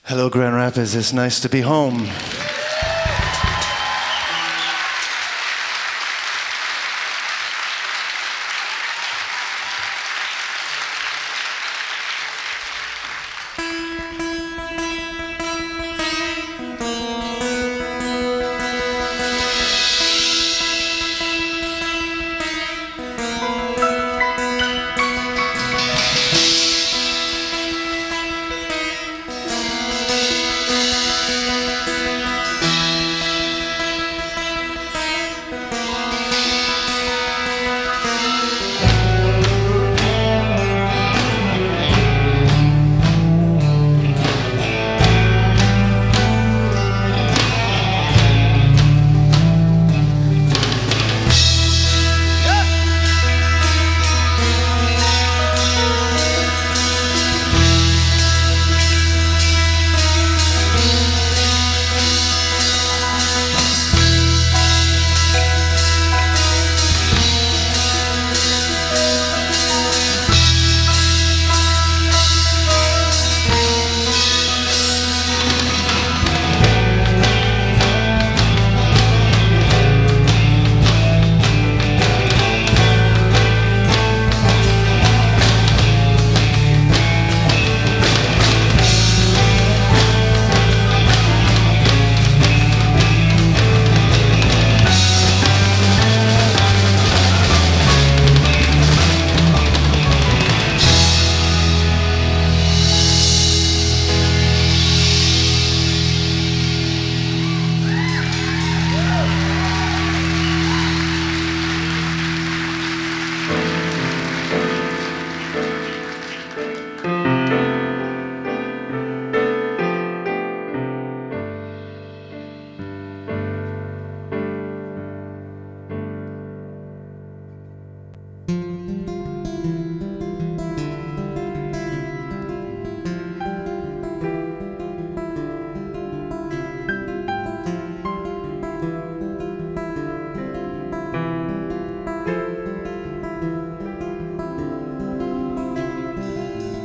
Hello, Grand Rapids. It's nice to be home.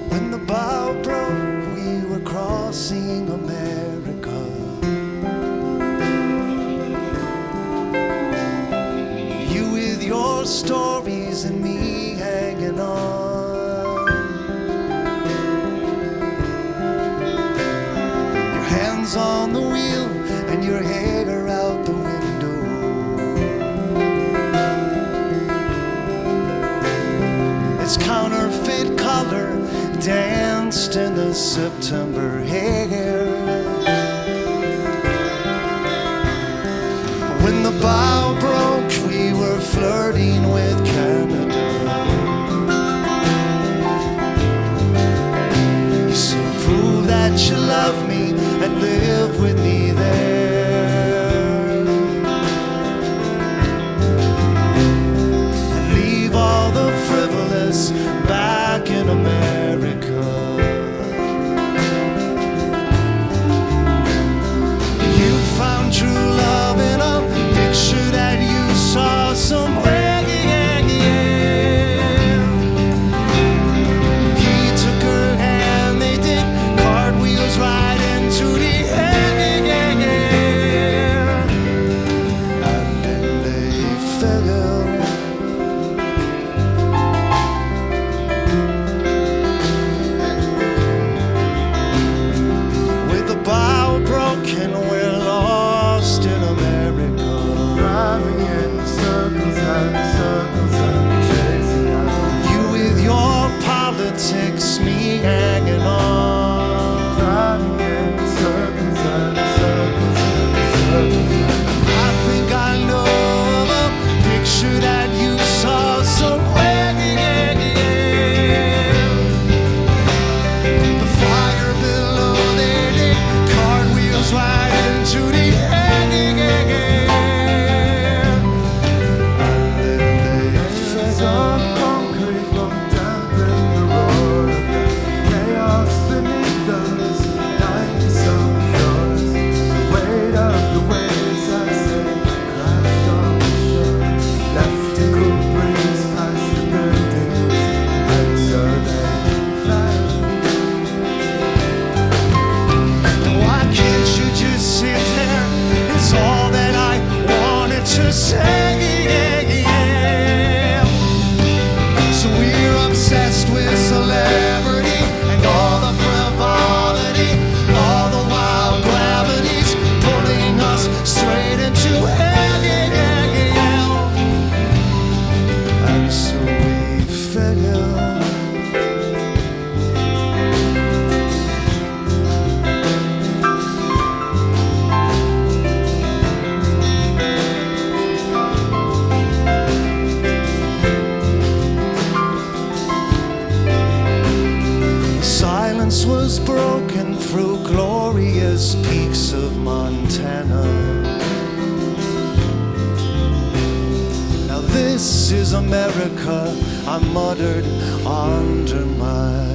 When the bow broke, we were crossing America. You with your stories and me hanging on. Your hands on the wheel and your hair out the window. It's counterfeit color danced in the September air. When the bow broke, we were flirting with Canada. You said, prove that you love me and live with me there. And leave all the frivolous back in America. You found true love in a picture that you saw somewhere. He took her hand, they did cartwheels right into the end. through glorious peaks of Montana. Now this is America, I muttered under my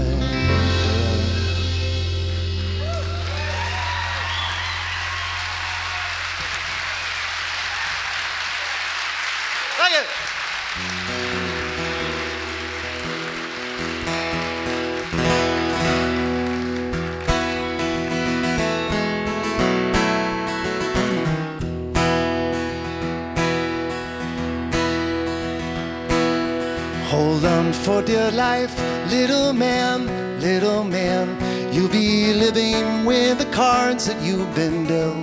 hold on for dear life, little man, little man. You'll be living with the cards that you've been dealt.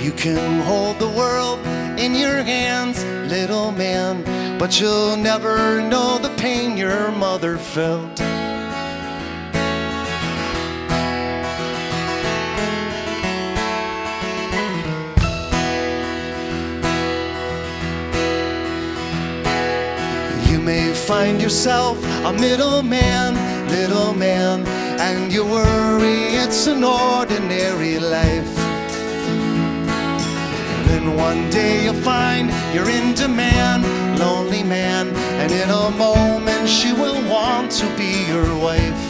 You can hold the world in your hands, little man, but you'll never know the pain your mother felt. You may find yourself a middleman, little man, and you worry it's an ordinary life. Then one day you'll find you're in demand, lonely man, and in a moment she will want to be your wife.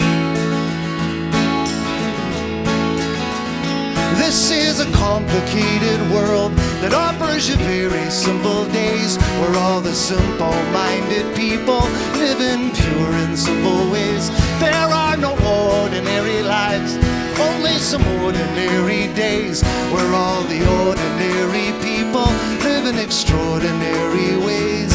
This is a complicated world that offers you very simple days, where all the simple-minded people live in pure and simple ways. There are no ordinary lives, only some ordinary days, where all the ordinary people live in extraordinary ways.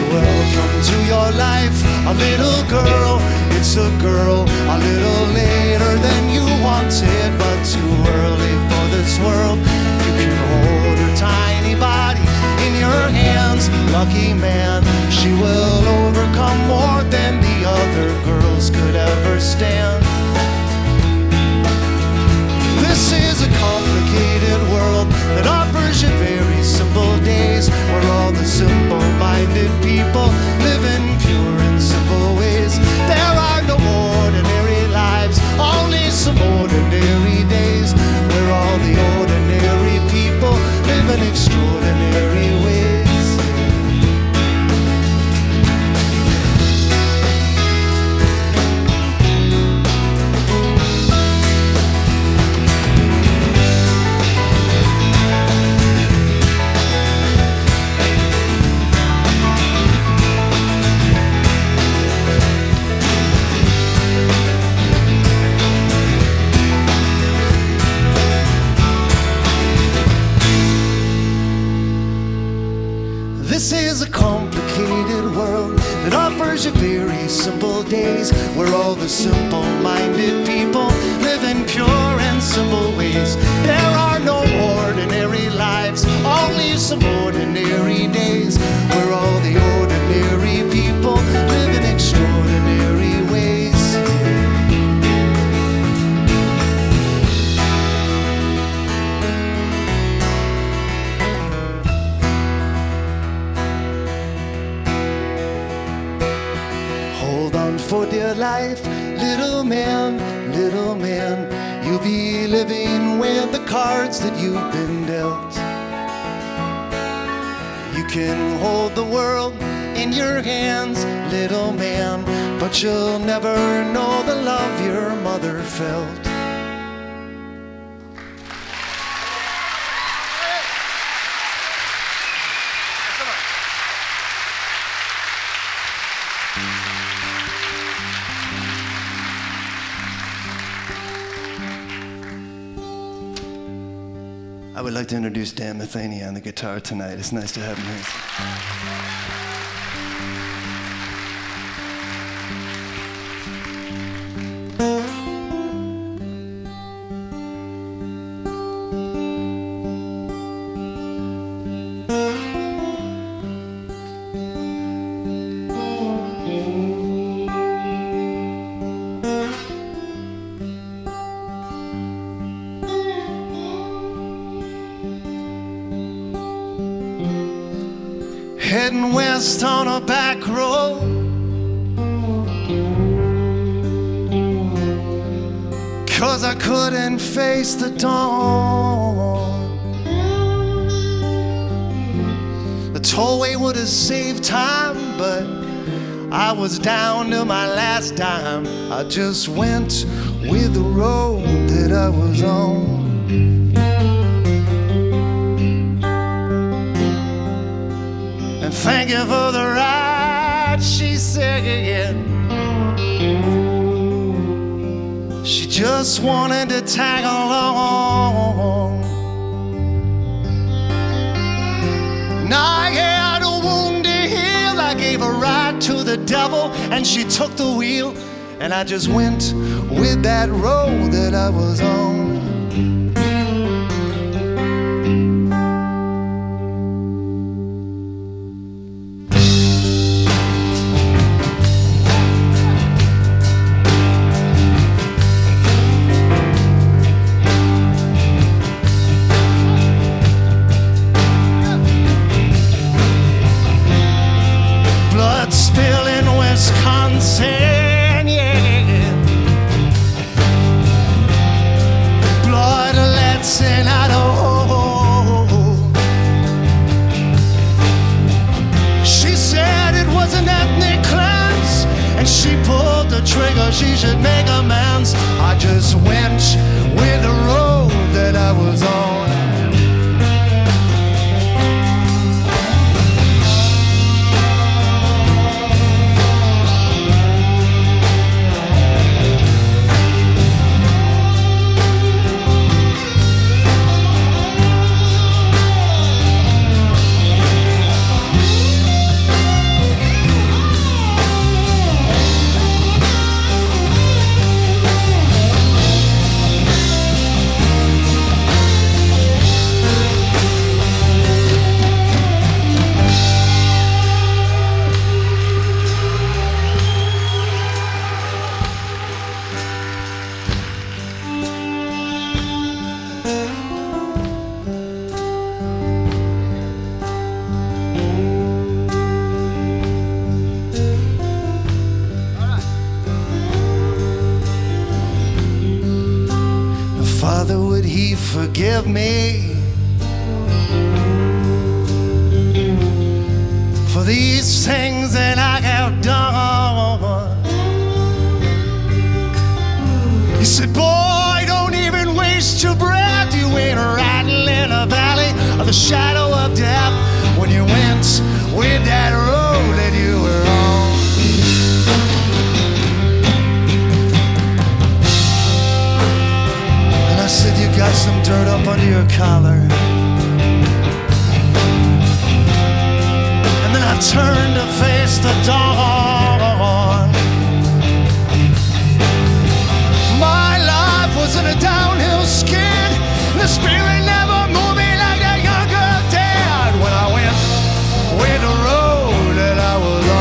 Welcome to your life, a little girl. It's a girl, a little later than you wanted, but too early for this world. You can hold her tiny body in your hands, lucky man. She will overcome more than the other girls could ever stand. This is a complicated world that offers you very simple days, where all the simple-minded people live in pure and simple ways. There are no ordinary lives, only some ordinary days, where all the ordinary people live in extraordinary ways. This is a complicated world that offers you very simple days, where all the simple-minded people live in pure and simple ways. There are no ordinary lives, only some ordinary days, where all the ordinary people live in extraordinary ways. Hold on for dear life, little man, little man. You'll be living with the cards that you've been dealt. You can hold the world in your hands, little man, but you'll never know the love your mother felt. I would like to introduce Dan Matheny on the guitar tonight. It's nice to have him here. heading west on a back road. Cause I couldn't face the dawn. The tollway would have saved time, but I was down to my last dime. I just went with the road that I was on. And thank you for the ride, she said. She just wanted to tag along. And I had a wound to heal. I gave a ride to the devil, and she took the wheel. And I just went with that road that I was on. Wisconsin, yeah. Bloodlets in Idaho. She said it was an ethnic cleanse, and she pulled the trigger, she should make amends. I just went with the road that I was on. Father, would he forgive me for these things that I have done? He said, boy, don't even waste your breath. You ain't riding in a valley of the shadow of death when you went with that road that you were on. I said, you got some dirt up under your collar. And then I turned to face the dawn. My life was in a downhill skid. The spirit never moved me like that young girl did when I went with the road that I was on.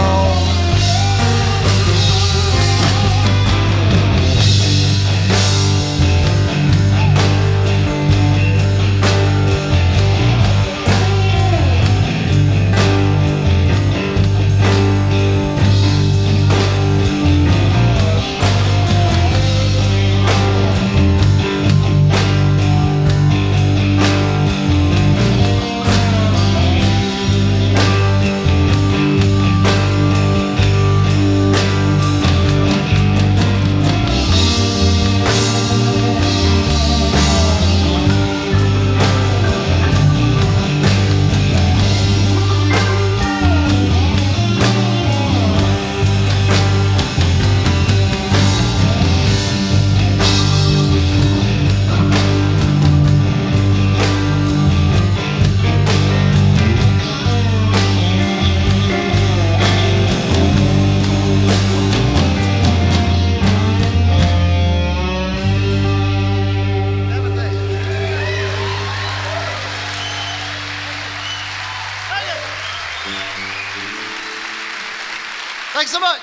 Thanks so much.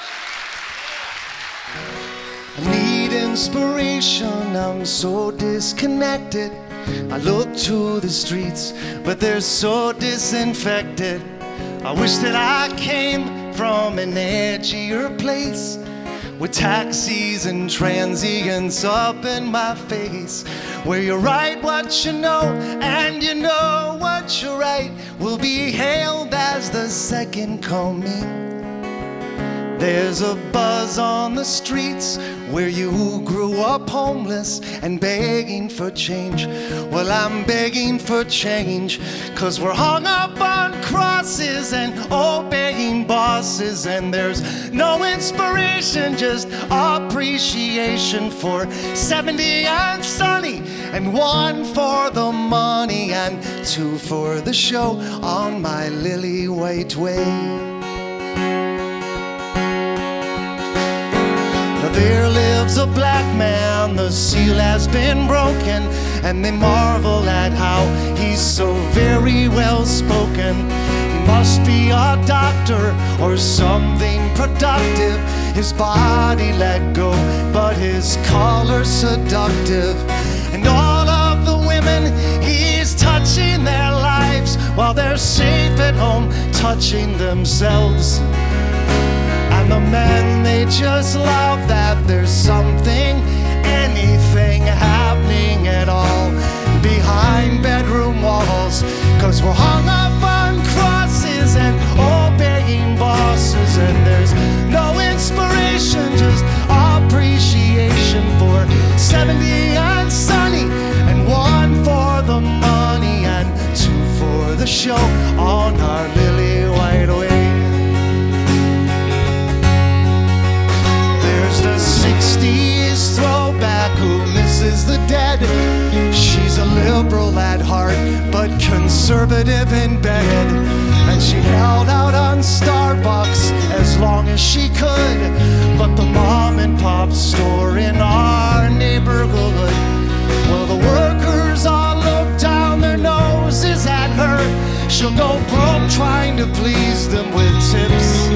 I need inspiration, I'm so disconnected. I look to the streets, but they're so disinfected. I wish that I came from an edgier place with taxis and transients up in my face, where you write what you know and you know what you write will be hailed as the second coming. There's a buzz on the streets where you grew up homeless and begging for change. Well, I'm begging for change, 'cause we're hung up on crosses and obeying bosses, and there's no inspiration, just appreciation for 70 and sunny, and 1 for the money, and 2 for the show on my lily white way. There lives a black man, the seal has been broken, and they marvel at how he's so very well spoken. He must be a doctor or something productive. His body let go, but his color's seductive. And all of the women he's touching their lives, while they're safe at home touching themselves. And the men, they just love that there's something, anything happening at all behind bedroom walls, 'cause we're hung up on crosses and obeying bosses, and there's no inspiration, just appreciation for 70 and sunny, and 1 for the money, and 2 for the show on our lily white way. The 60s throwback who misses the dead. She's a liberal at heart, but conservative in bed. And she held out on Starbucks as long as she could. But the mom and pop store in our neighborhood, well, the workers all look down their noses at her. She'll go broke trying to please them with tips.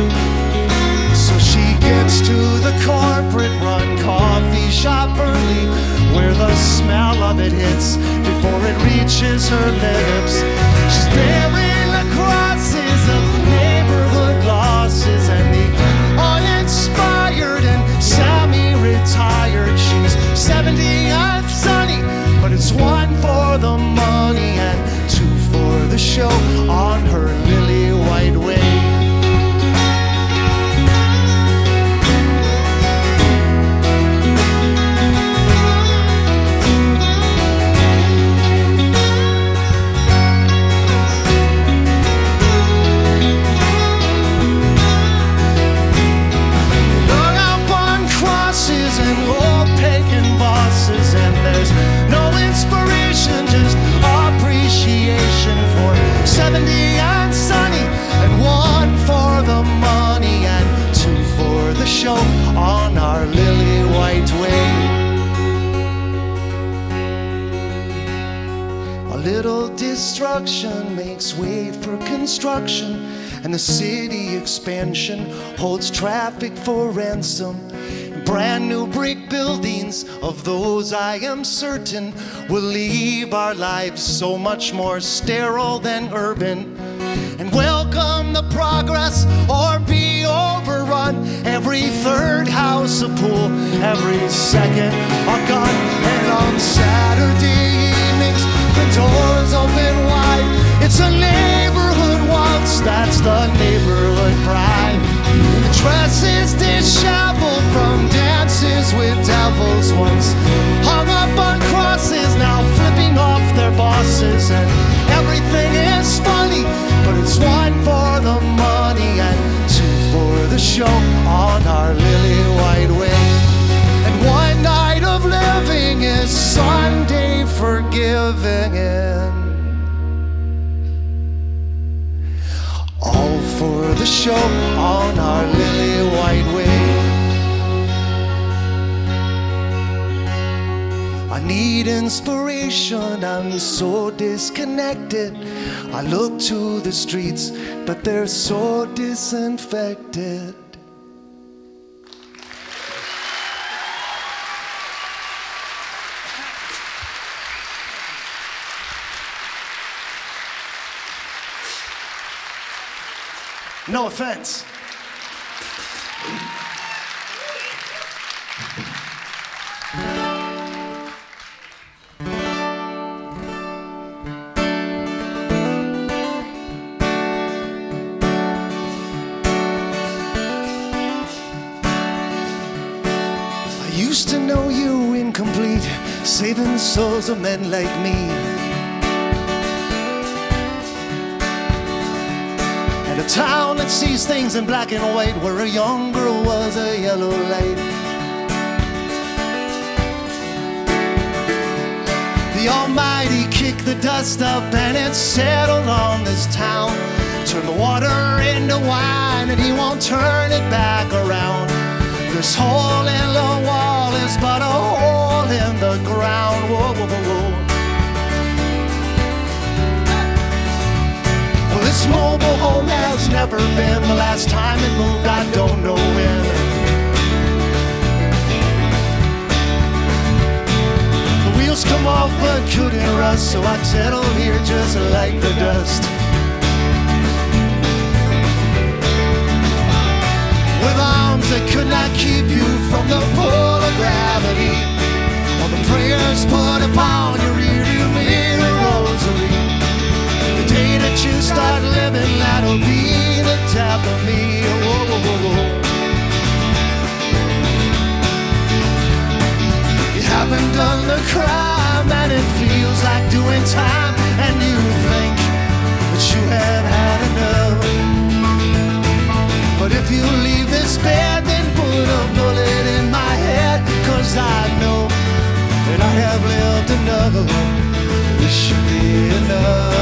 So she gets to the corporate-run coffee shop early, where the smell of it hits before it reaches her lips. She's bearing the crosses of neighborhood losses and the uninspired and semi-retired. She's 70 and sunny, but it's 1 for the money and 2 for the show on her lily white way. On our lily white way. A little destruction makes way for construction, and the city expansion holds traffic for ransom. Brand new brick buildings of those I am certain will leave our lives so much more sterile than urban, and welcome the progress or be overrun. Every third house a pool, every second a gun, and on Saturday evenings the doors open wide. It's a neighborhood waltz, that's the neighborhood pride. The dresses disheveled from dances with devils, once hung up on crosses, now flipping off their bosses. And everything is funny, but it's 1 for the money and 2 for the show on our lily white way. And 1 night of living is Sunday forgiving, all for the show on our lily white way. I need inspiration, I'm so disconnected. I look to the streets, but they're so disinfected. No offense. I used to know you incomplete, saving souls of men like me. And a town that sees things in black and white, where a young girl was a yellow light. The Almighty kicked the dust up and it settled on this town. Turned the water into wine and he won't turn it back around. This hole in the wall is but a hole in the ground. Whoa, whoa, whoa, whoa. Well, this mobile home has never been. The last time it moved, I don't know when. The wheels come off but couldn't rust, so I settled here just like the dust. With arms that could not keep you from the pull of gravity, all the prayers put upon your rearview mirror rosary. The day that you start living, that'll be the death of me. Whoa, whoa, whoa, whoa. You haven't done the crime and it feels like doing time, and you think that you have had enough. But if you leave this bed, then put a bullet in my head, 'cause I know that I have lived enough. This should be enough.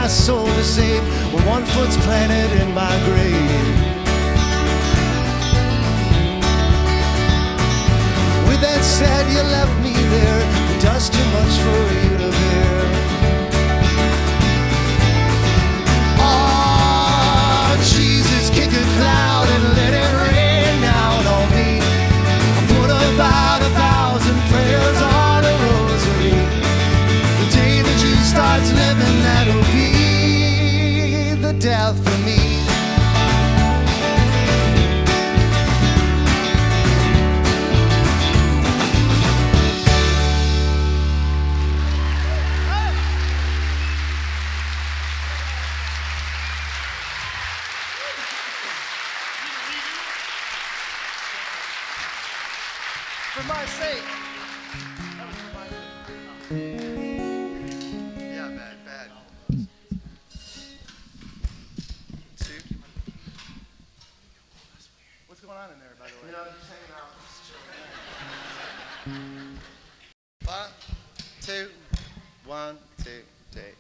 Soul to save, when one foot's planted in my grave. With that said, you left me there, the dust too much for you to bear. Oh, Jesus, kick a cloud and let it rain down on me. I put about 1,000 prayers on a rosary. The day that you start living, that'll be death for me. For my sake. Yeah, bad. What's going on in there, by the way? You know, just hanging out. Just chilling. 1, 2, 1, 2, take.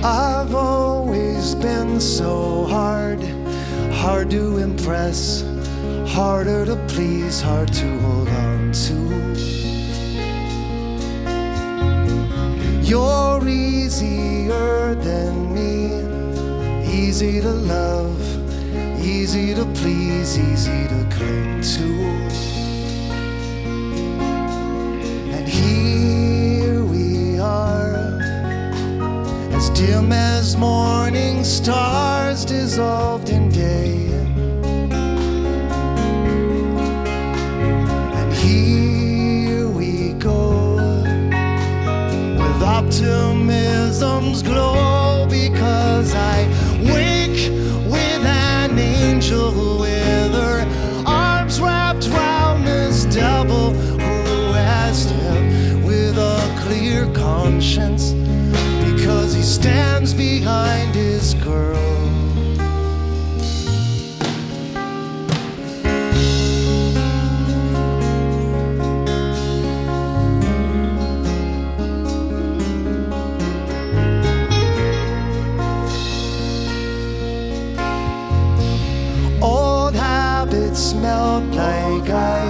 I've always been so hard to impress, harder to please, hard to hold on to. You're easier than me, easy to love, easy to please, easy to cling to. And here we are, as dim as morning stars dissolved in day. Optimism's glow, because I wake with an angel with her arms wrapped round this devil who has him with a clear conscience, because he stands behind his girl.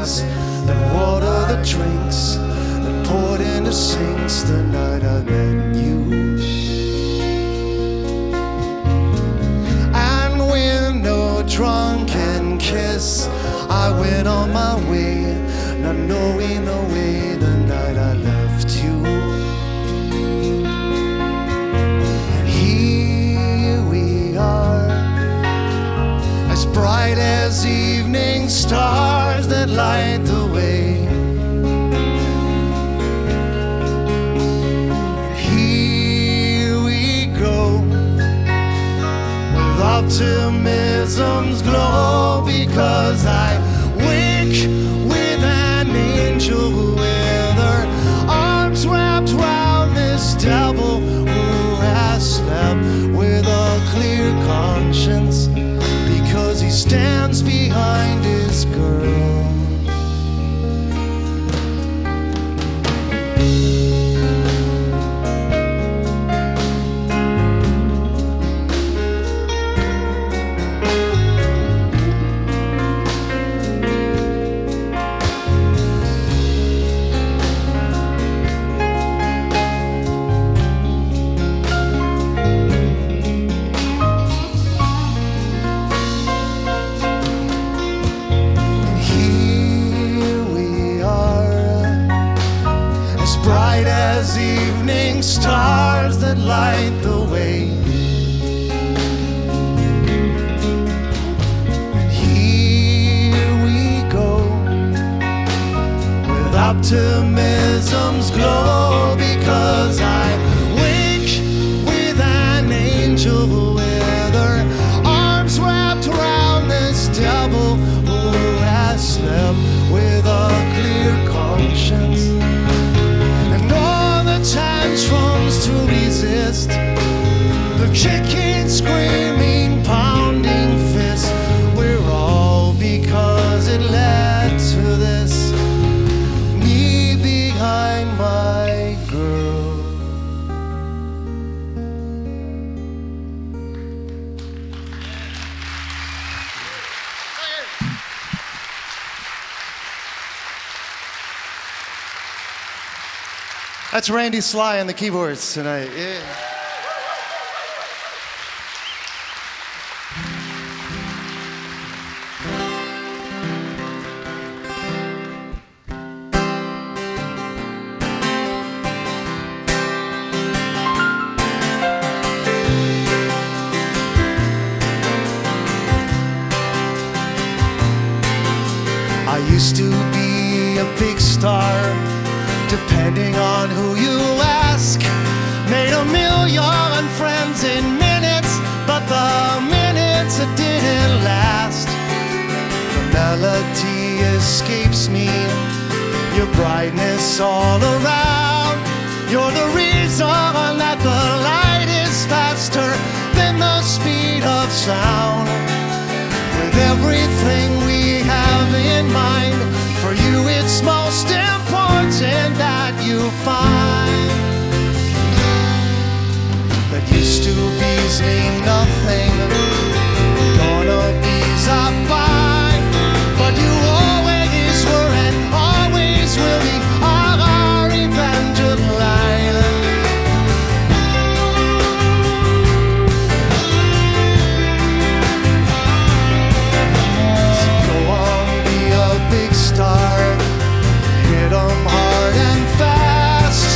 trees that water the drinks that poured into sinks the night I met you. And with no drunken kiss, I went on my way, not knowing the way the night I left you. And here we are, as bright as evening stars that light the way. And here we go, with optimism's glow, because I wake with an angel with her arms wrapped round this devil who has slept with a clear conscience, because he stands behind his girl. Stars that light the way. And here we go, with optimism's glow, because I wake with an angel with her arms wrapped around this devil who has slept with a clear conscience. Tantrums to resist, the kicking, screaming, pounding fists, we're all because it led to this, me behind my girl. That's Randy Sly on the keyboards tonight. Yeah. I used to be a big star, depending on who you ask. Made a million friends in minutes, but the minutes it didn't last. The melody escapes me, your brightness all around. You're the reason that the light is faster than the speed of sound. With everything we have in mind, for you it's most important that you find that used to be's mean nothing, gonna be's are fine, but you always were and always will be our Evangeline. So go on, be a big star, hit 'em hard and fast.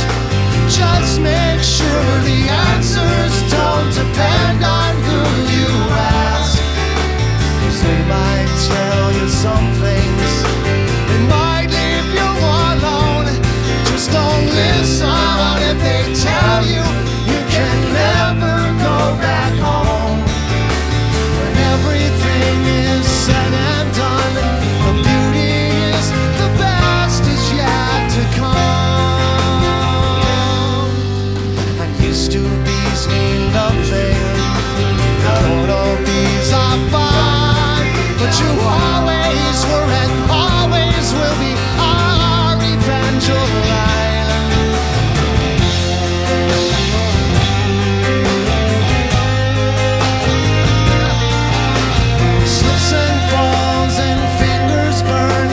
Just make sure the answers don't depend on who you ask. 'Cause they might tell you some things, they might leave you alone. Just don't listen if they tell you you can never go back home. When everything is said and done, the beauty is the best is yet to come. And used to be's mean nothing, gonna be's are fine, but you always were and always will be our Evangeline. Slips and falls and fingers burn,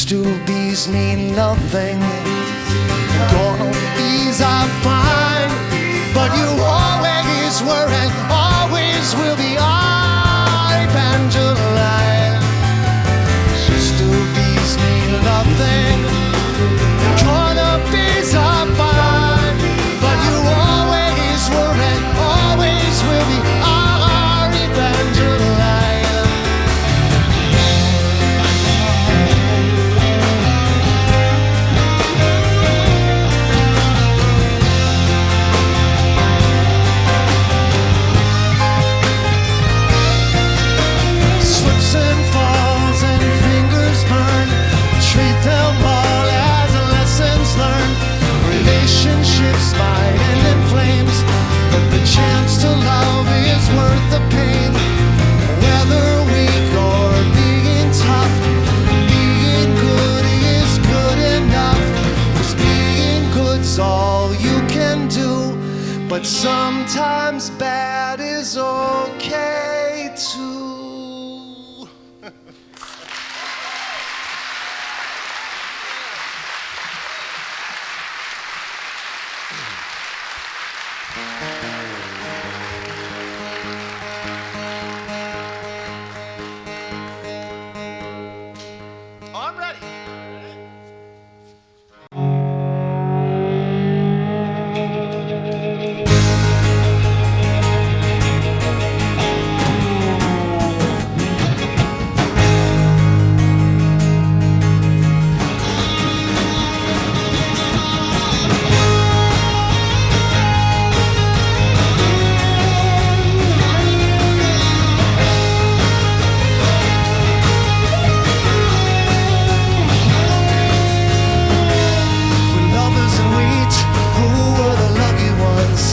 Stoobies mean nothing. Gonna bees are fine, but you always were and always will be our Evangeline. Stoobies mean nothing. Gonna bees are fine, but you always were and always will be our Evangeline. Slips and falls and fingers burn. Treat them all as lessons learned. Relationships might end in flames, but the chance to love is worth the pain. Whether weak or being tough, being good is good enough. 'Cause being good's all you can do, but sometimes bad is okay too. I'm ready. When lovers and wheat, who were the lucky ones?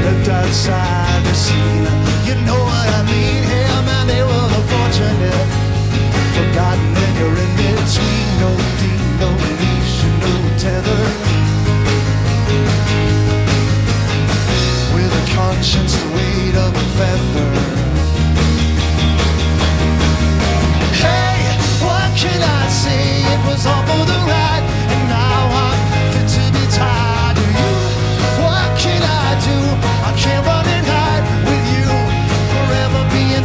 Lived outside the scene. You know what I mean? Hey man, they were the fortunate. Forgotten and you're in between. No deed, no leash, no tether. With a conscience the weight of a feather. Hey, what can I say? It was all for the ride, and now I'm fit to be tied to you. What can I do? I can't run and hide with you. Forever being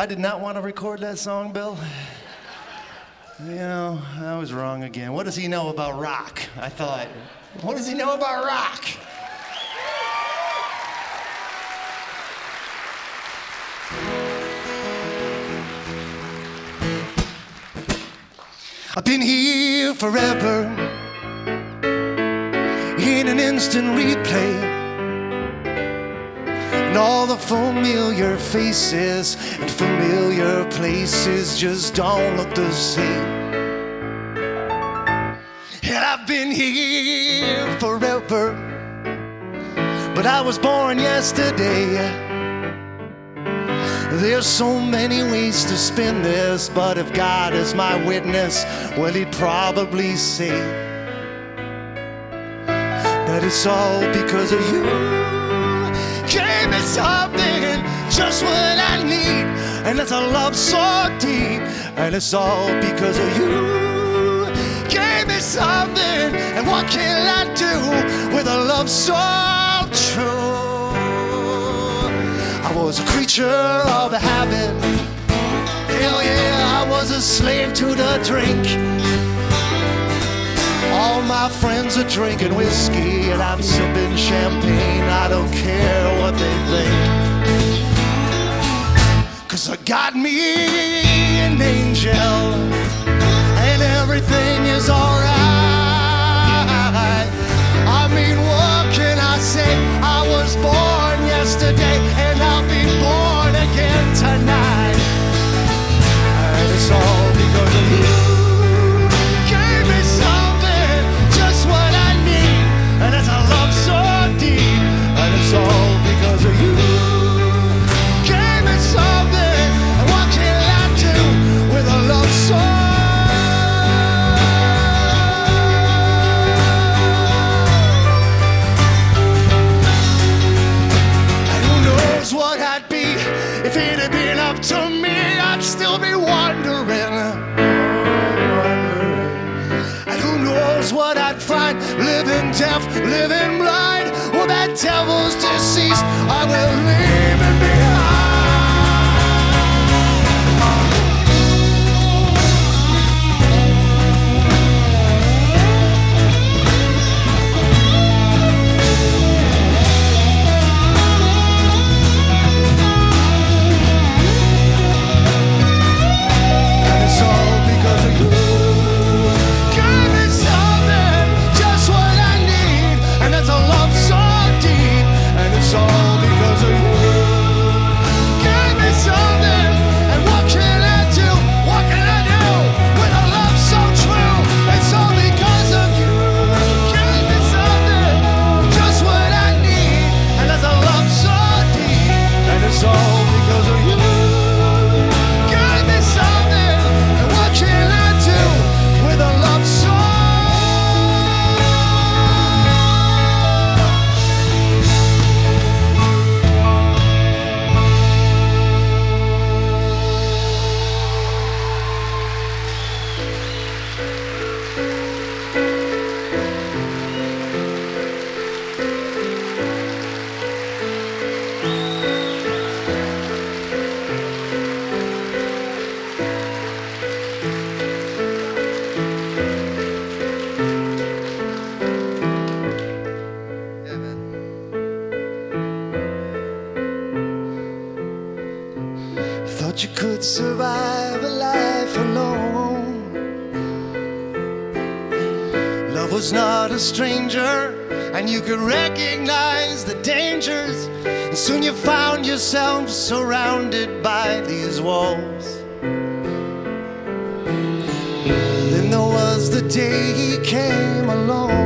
I did not want to record that song, Bill. You know, I was wrong again. What does he know about rock? I thought, what does he know about rock? I've been here forever in an instant replay, and all the familiar faces and familiar places just don't look the same. And I've been here forever, but I was born yesterday. There's so many ways to spin this, but if God is my witness, well, he'd probably say that it's all because of you. Gave me something, just what I need, and it's a love so deep, and it's all because of you. Gave me something, and what can I do with a love so true? I was a creature of a habit. Hell yeah, I was a slave to the drink. All my friends are drinking whiskey and I'm sipping champagne. I don't care what they think, 'cause I got me an angel and everything is alright. I mean, what can I say? I was born yesterday and I'll be born again tonight. And it's all because of you. Gave me something, just what I need, and it's a love so deep, and it's all because of you. Gave me something, and what can I do with a love so? What I'd be if it had been up to me. I'd still be wondering. And who knows what I'd find, living deaf, living blind. Well, that devil's deceased, I will leave it behind. Thought you could survive a life alone. Love was not a stranger, and you could recognize the dangers. And soon you found yourself surrounded by these walls. Then there was the day he came along.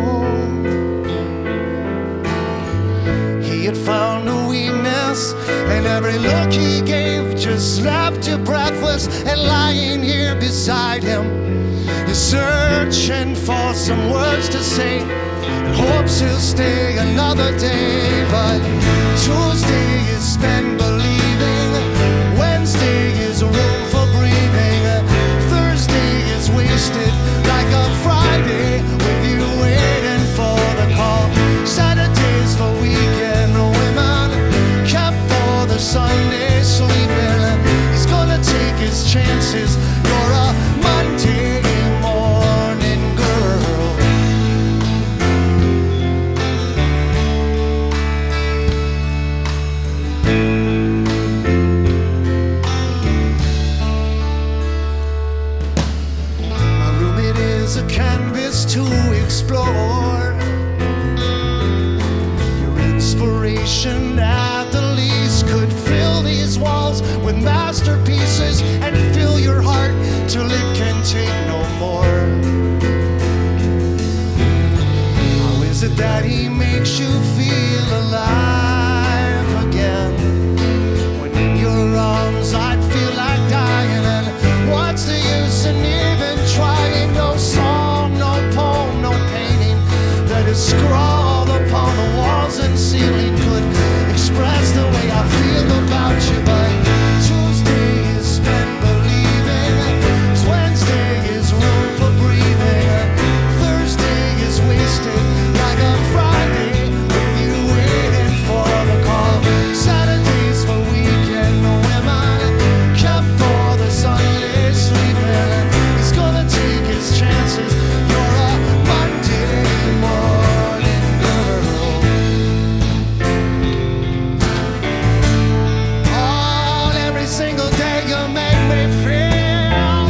He had found a weakness, and every look he gave just left you breathless. And lying here beside him, you're searching for some words to say, and hopes he'll stay another day. But Tuesday is spent believing, Wednesday is room for breathing, Thursday is wasted like a Friday with you waiting for the call. Saturday's for weekend women, kept for the Sunday sleeping. He's gonna pieces and fill your heart till it can take no more. How is it that he makes you feel alive again? When in your arms I'd feel like dying, and what's the use in even trying? No song, no poem, no painting that is scrawled upon the walls and ceiling could express the way I feel about you. But Tuesday is spent believing, Wednesday is room for breathing, Thursday is wasted like a Friday with you waiting for the call. Saturdays for weekend women, kept for the Sunday sleeping. He's gonna take his chances. You're a Monday morning girl. Oh, every single day you make me feel.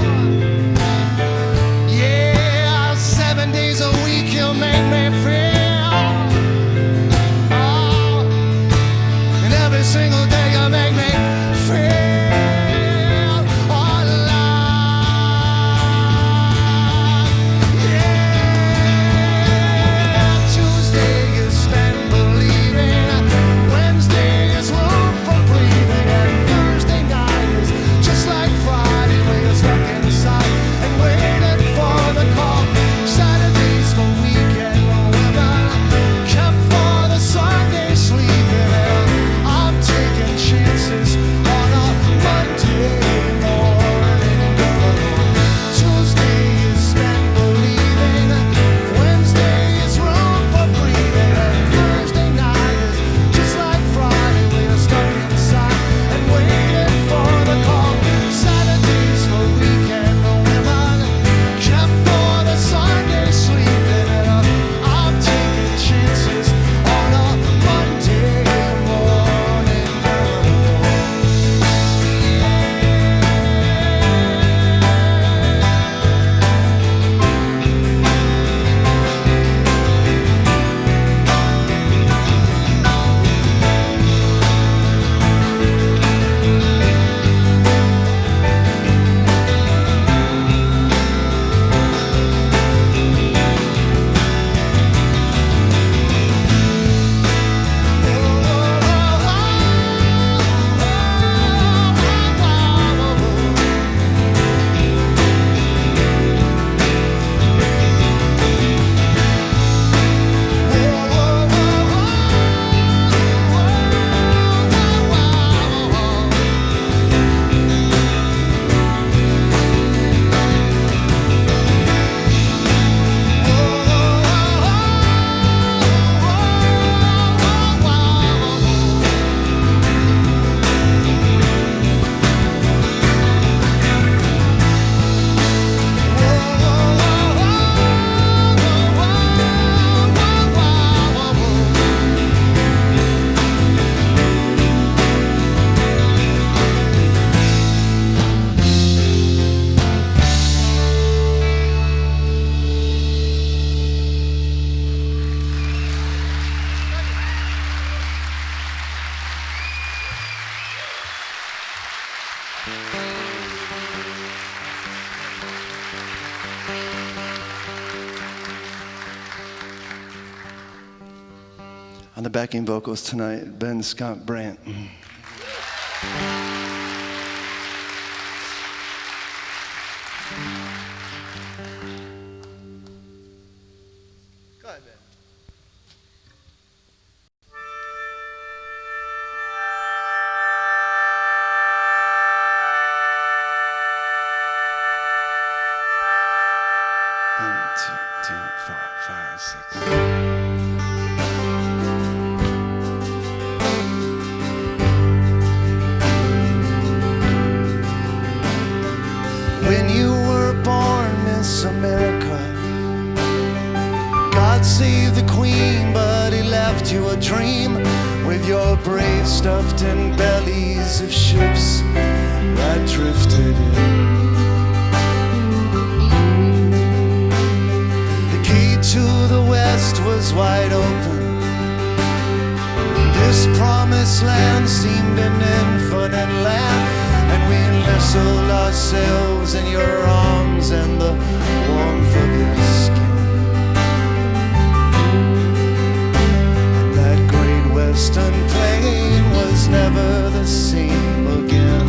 Yeah, 7 days a week you make me feel. Oh, and every single day you make me feel alive. Yeah, Tuesday is spent believing, Wednesday is room for breathing, and Thursday night is just like Friday when you're stuck inside and waiting for the call. Saturdays for weekend women, kept for the Sunday sleeping. I'm taking chances on a Monday morning girl. Tuesday is spent believing, Wednesday is room for breathing, and Thursday night is just like Friday when you're stuck inside and waiting for the call. Saturdays for weekend women, kept for the Sunday sleeping. I'm taking chances on a Monday morning girl. On the backing vocals tonight, Ben Scott Brandt. Go ahead, Ben. One, two, three, four, five, six. When you were born, Miss America, God save the Queen, but he left you a dream with your brave stuffed in bellies of ships that drifted in. The key to the west was wide open. This promised land seemed an infinite land, and we ourselves in your arms and the warmth of your skin. And that great western plain was never the same again.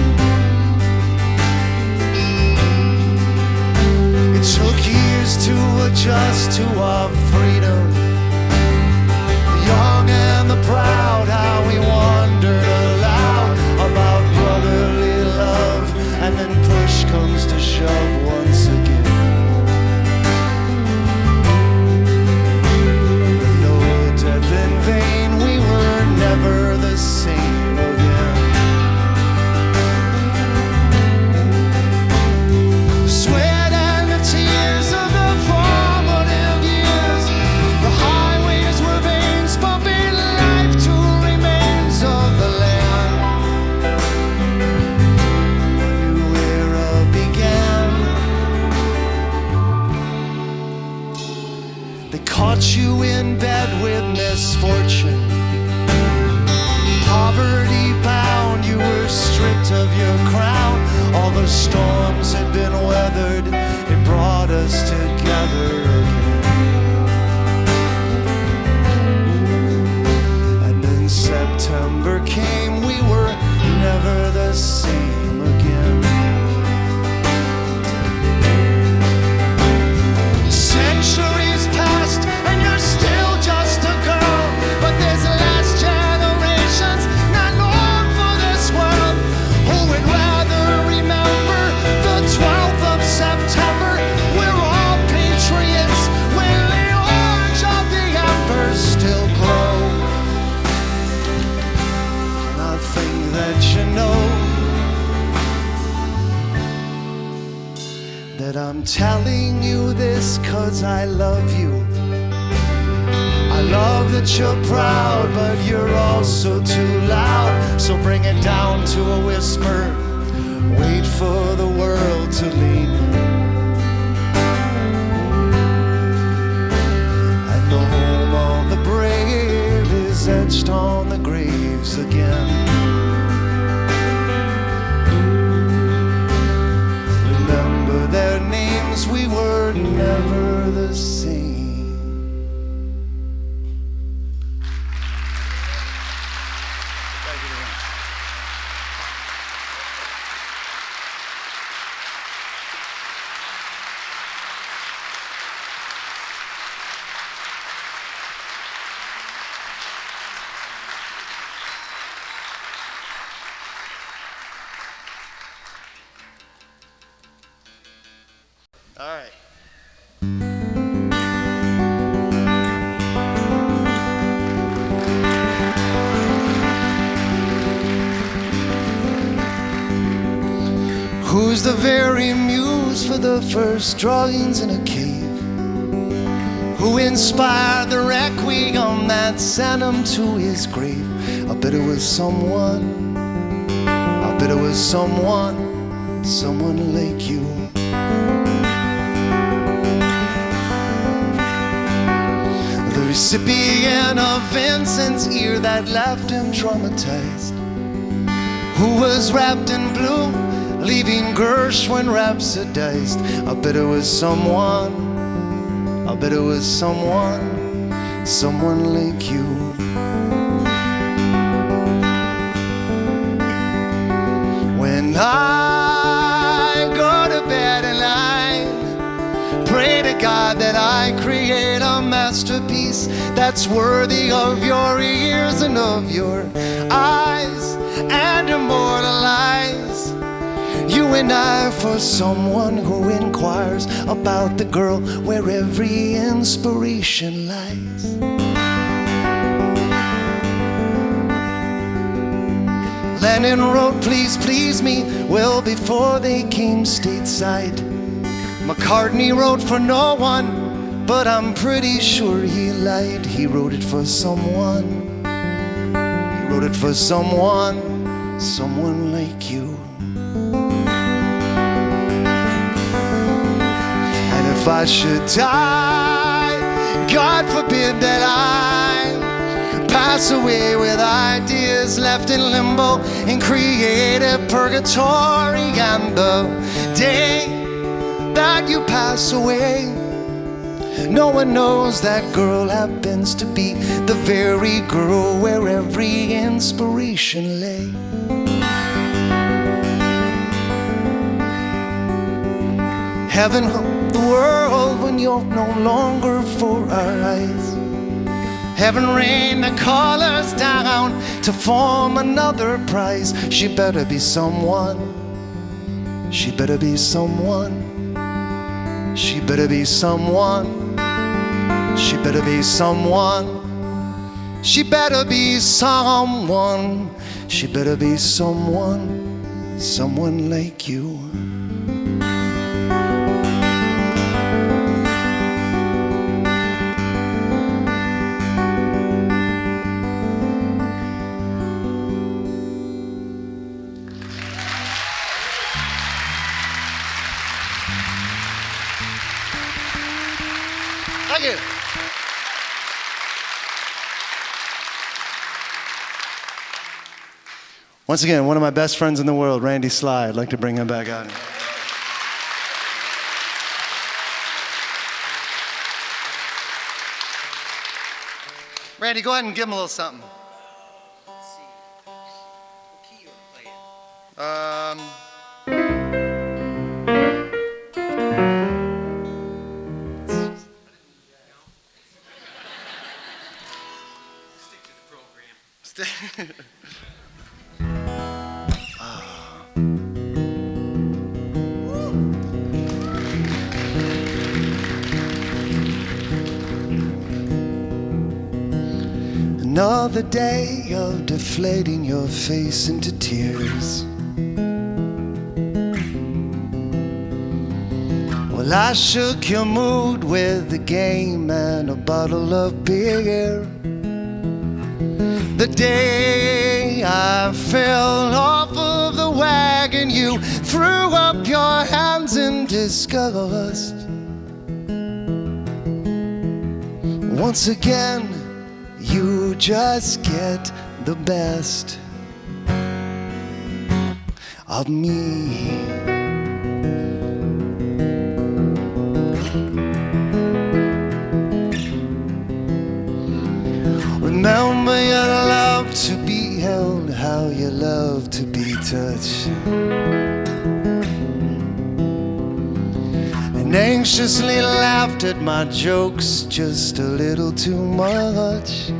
It took years to adjust to our freedom. Young and the proud, how we wondered aloud about brotherly love, and then push comes to shove once again. With no death in vain, we were never the same again. The sweat and the tears of the formative years, the highways were veins pumping life to remains of the land. A new era began. They caught you in bed with misfortune. Poverty bound, you were stripped of your crown. All the storms had been weathered, it brought us together again. And then September came, we were never the same again. Centuries passed and you're still just a girl, but there's last generations not long for this world who would rather remember the 12th of September. We're all patriots when the orange of the embers still glow. And I think that you know that I'm telling you this 'cause I love you. I love that you're proud, but you're also too loud. So bring it down to a whisper. Wait for the world to lean in. And the home of the brave is etched on the graves again. Remember their names, we were never the same. Thank you very much. All right. Who's the very muse for the first drawings in a cave? Who inspired the requiem that sent him to his grave? I bet it was someone, I bet it was someone like you. The recipient of Vincent's ear that left him traumatized, who was wrapped in blue, leaving Gershwin rhapsodized. I bet it was someone, I bet it was someone like you. When I go to bed and I pray to God that I create a masterpiece that's worthy of your ears and of your eyes and immortalize you and I for someone who inquires about the girl where every inspiration lies. Lennon wrote Please Please Me well before they came stateside. McCartney wrote for no one, but I'm pretty sure he lied. He wrote it for someone, he wrote it for someone like you. And if I should die, God forbid that I pass pass away with ideas left in limbo in creative purgatory. And the day that you pass away, no one knows that girl happens to be the very girl where every inspiration lay. Heaven help the world when you're no longer for our eyes. Heaven rain the colors down to form another prize. She better be someone. She better be someone. She better be someone. She better be someone. She better be someone. She better be someone. Someone like you. Thank you. Once again, one of my best friends in the world, Randy Sly. I'd like to bring him back out. Randy, go ahead and give him a little something. Let's see. What key are we playing? Stick to the program. Another day of deflating your face into tears. Well, I shook your mood with a game and a bottle of beer. The day I fell off of the wagon, you threw up your hands in disgust. Once again, you just get the best of me. Remember you love to be held, how you love to be touched, and anxiously laughed at my jokes just a little too much.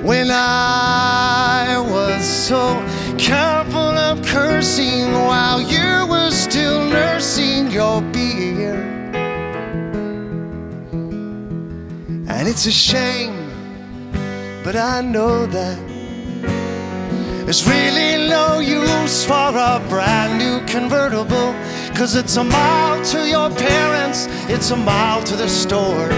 When I was so careful of cursing while you were still nursing your beer. And it's a shame, but I know that there's really no use for a brand new convertible, 'cause it's a mile to your parents, it's a mile to the store.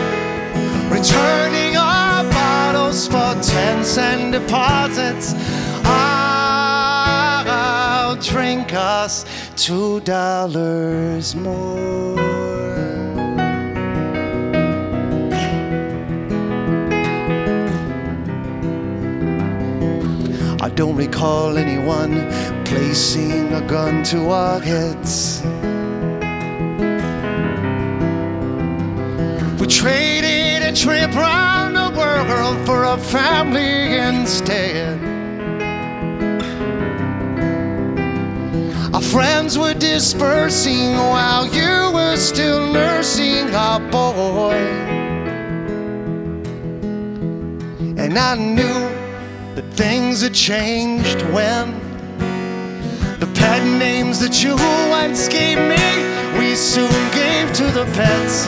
Returning our bottles for 10-cent deposits, I'll drink us $2 more. I don't recall anyone placing a gun to our heads. We traded a trip around the world for a family instead. Our friends were dispersing while you were still nursing our boy. And I knew that things had changed when the pet names that you once gave me, we soon gave to the pets.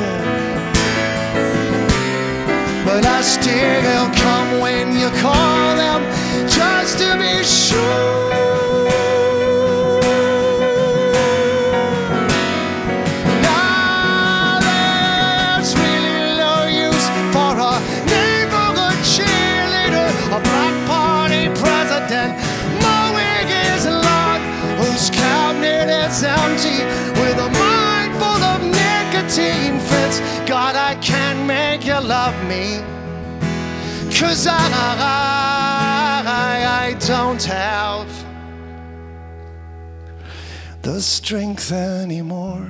But I still come when you call them, just to be sure. Now there's really no use for a neighborhood cheerleader, a black party president, mowing his lawn, whose cabinet is empty with a mind full of nicotine fits. God, I can't make you love me, 'cause I don't have the strength anymore.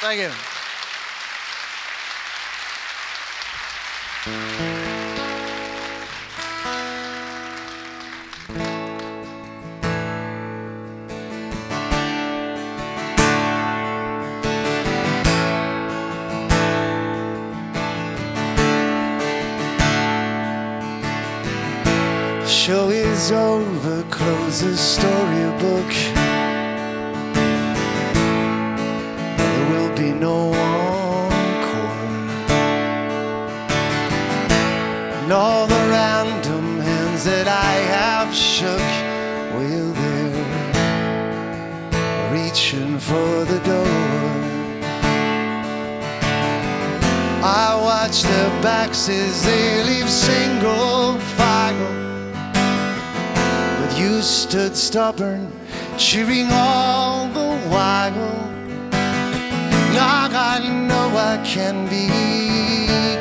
Thank you. Show is over, close the storybook. Be no encore, and all the random hands that I have shook, well, they're reaching for the door. I watch their backs as they leave single file, but you stood stubborn, cheering all the while. I know I can be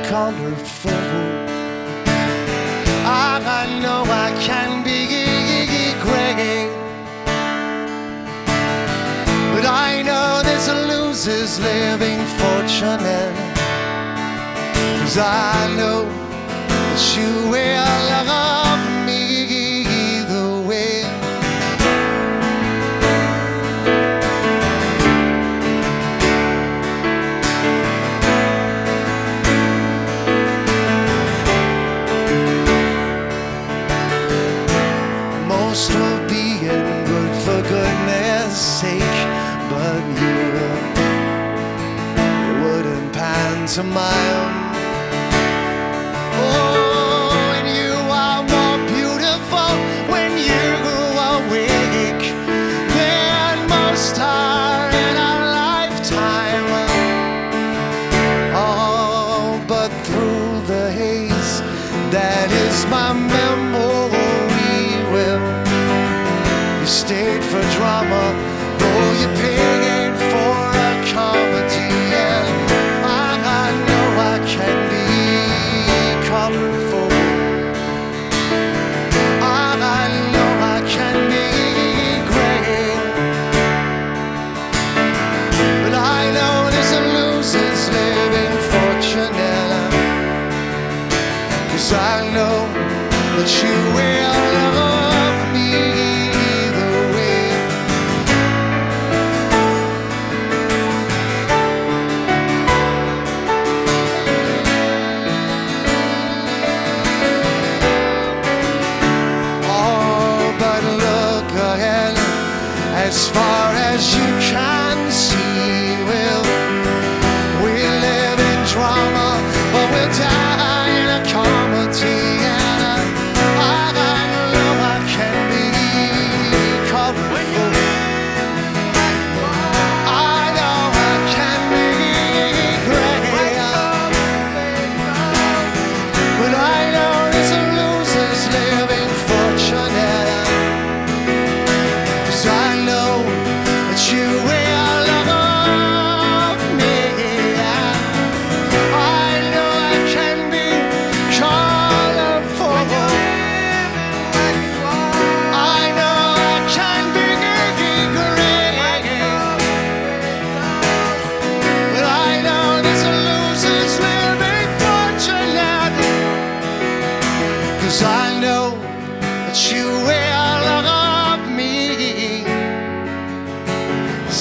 colorful. I know I can be gray. But I know there's losers living fortunate. 'Cause I know that you will love me either way. Most were being good for goodness sake, but you wouldn't pantomime. Oh, and you are more beautiful when you awake than most are in a lifetime. Oh, but through the haze that is my memory, you stayed for drama, though you paid for a comedy. And I know I can be colorful. I know I can be great. But I know there's losers living fortunate. 'Cause I know that you will love me either way. Oh, but look ahead as far as you can see. We live in drama, but we'll die in a comedy.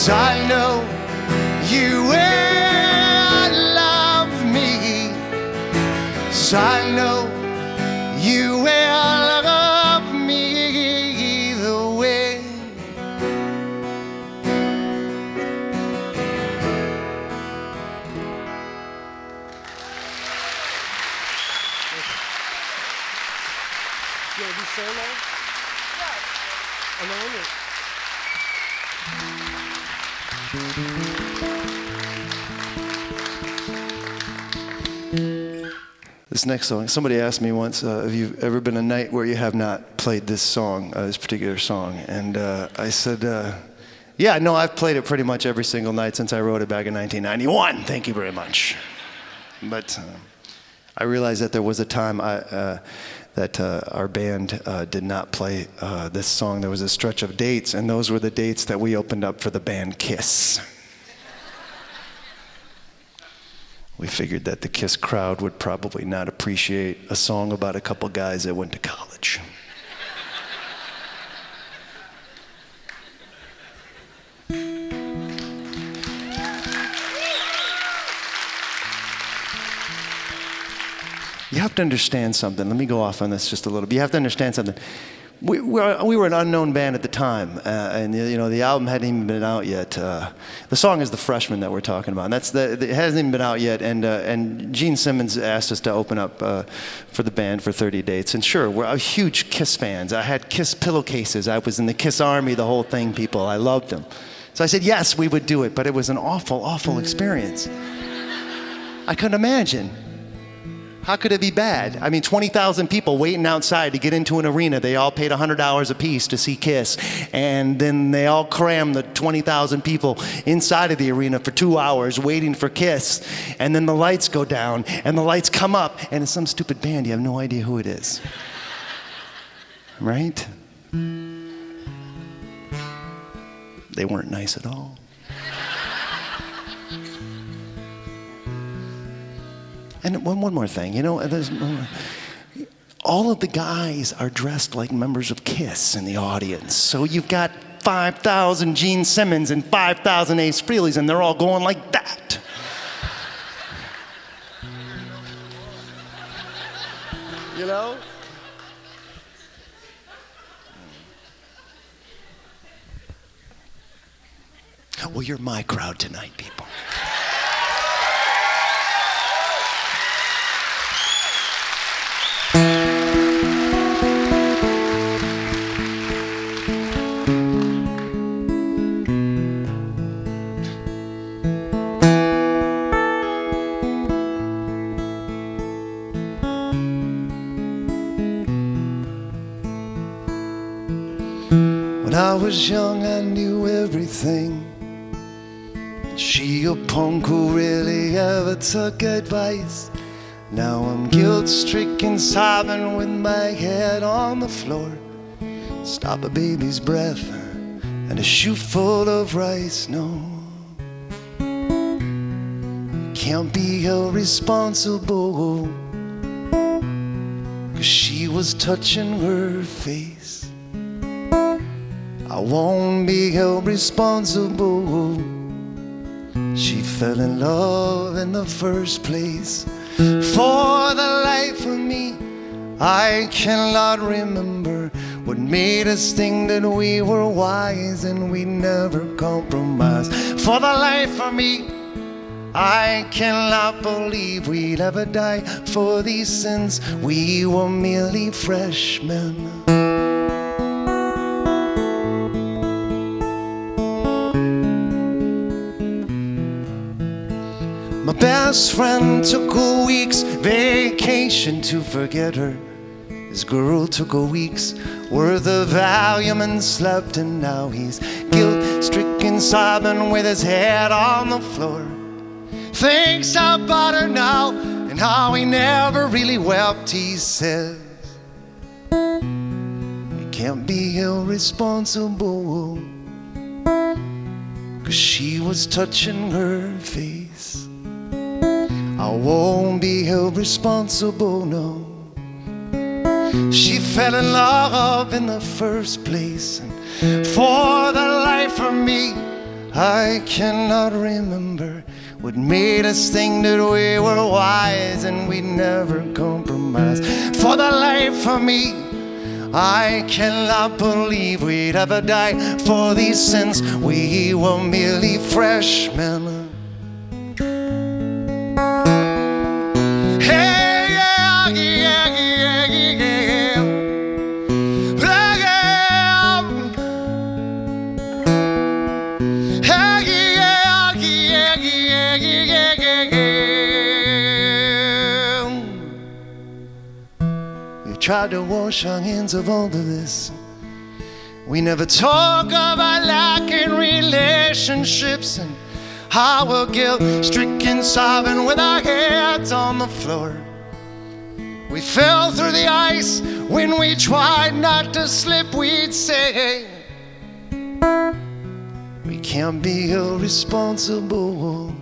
I know you will love me. So I know you will love me either way. You'll be solo? Alone or? This next song, somebody asked me once, have you ever been a night where you have not played this song, this particular song? And I said, yeah, no, I've played it pretty much every single night since I wrote it back in 1991. Thank you very much. But I realized that there was a time that our band did not play this song. There was a stretch of dates, and those were the dates that we opened up for the band Kiss. We figured that the Kiss crowd would probably not appreciate a song about a couple guys that went to college. You have to understand something. Let me go off on this just a little bit. You have to understand something. We were an unknown band at the time, and you know the album hadn't even been out yet. The song is "The Freshman" that we're talking about, and it hasn't even been out yet. And Gene Simmons asked us to open up for the band for 30 dates, and sure, we're huge Kiss fans. I had Kiss pillowcases. I was in the Kiss Army, the whole thing. People, I loved them. So I said yes, we would do it, but it was an awful, awful experience. I couldn't imagine. How could it be bad? I mean, 20,000 people waiting outside to get into an arena. They all paid $100 a piece to see Kiss. And then they all crammed the 20,000 people inside of the arena for 2 hours waiting for Kiss. And then the lights go down and the lights come up and it's some stupid band. You have no idea who it is. Right? They weren't nice at all. And one more thing, you know, all of the guys are dressed like members of Kiss in the audience. So you've got 5,000 Gene Simmons and 5,000 Ace Frehleys, and they're all going like that. You know? Well, you're my crowd tonight, people. When I was young, I knew everything. She a punk who really ever took advice. Now I'm guilt-stricken, sobbing with my head on the floor. Stop a baby's breath and a shoe full of rice. No, can't be held responsible, 'cause she was touching her face. I won't be held responsible. She fell in love in the first place. For the life of me, I cannot remember what made us think that we were wise and we never compromised. For the life of me, I cannot believe we'd ever die for these sins. We were merely freshmen. My best friend took a week's vacation to forget her. His girl took a week's worth of Valium and slept, and now he's guilt-stricken, sobbing with his head on the floor. Thinks about her now and how he never really wept. He says we can't be held responsible, 'cause she was touching her face. I won't be held responsible, no. She fell in love in the first place, and for the life of me, I cannot remember what made us think that we were wise and we never compromised. For the life of me, I cannot believe we'd ever die for these sins. We were merely freshmen. We tried to wash our hands of all of this. We never talk about lacking relationships and how we're guilt-stricken, sobbing with our heads on the floor. We fell through the ice when we tried not to slip. We'd say we can't be irresponsible,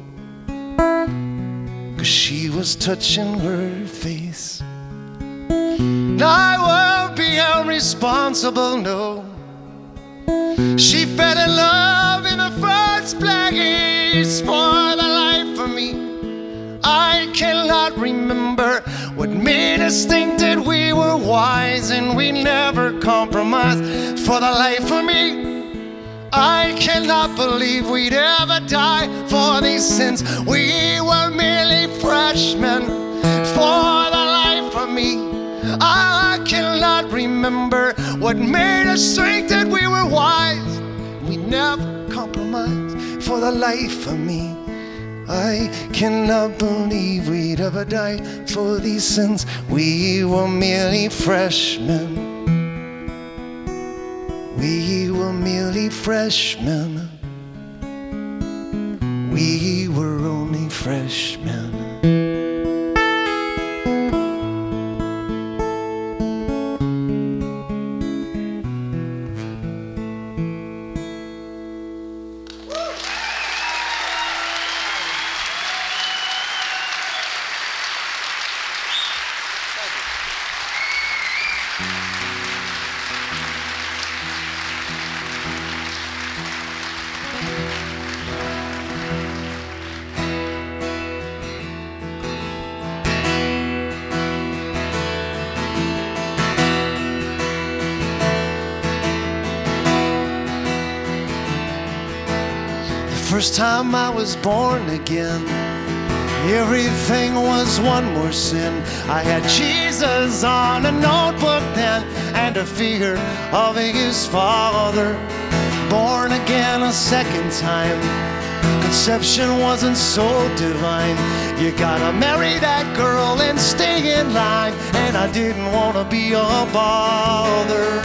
'cause she was touching her face. I won't be irresponsible, no. She fell in love in the first place. For the life of me, I cannot remember what made us think that we were wise and we never compromised. For the life of me, I cannot believe we'd ever die for these sins. We were merely freshmen. For the life of me, I cannot remember what made us think that we were wise. We never compromised. For the life of me, I cannot believe we'd ever die for these sins. We were merely freshmen. We were merely freshmen. We were only freshmen. First time I was born again, everything was one more sin. I had Jesus on a notebook then, and a figure of his father. Born again a second time, conception wasn't so divine. You gotta marry that girl and stay in line, and I didn't wanna be a bother.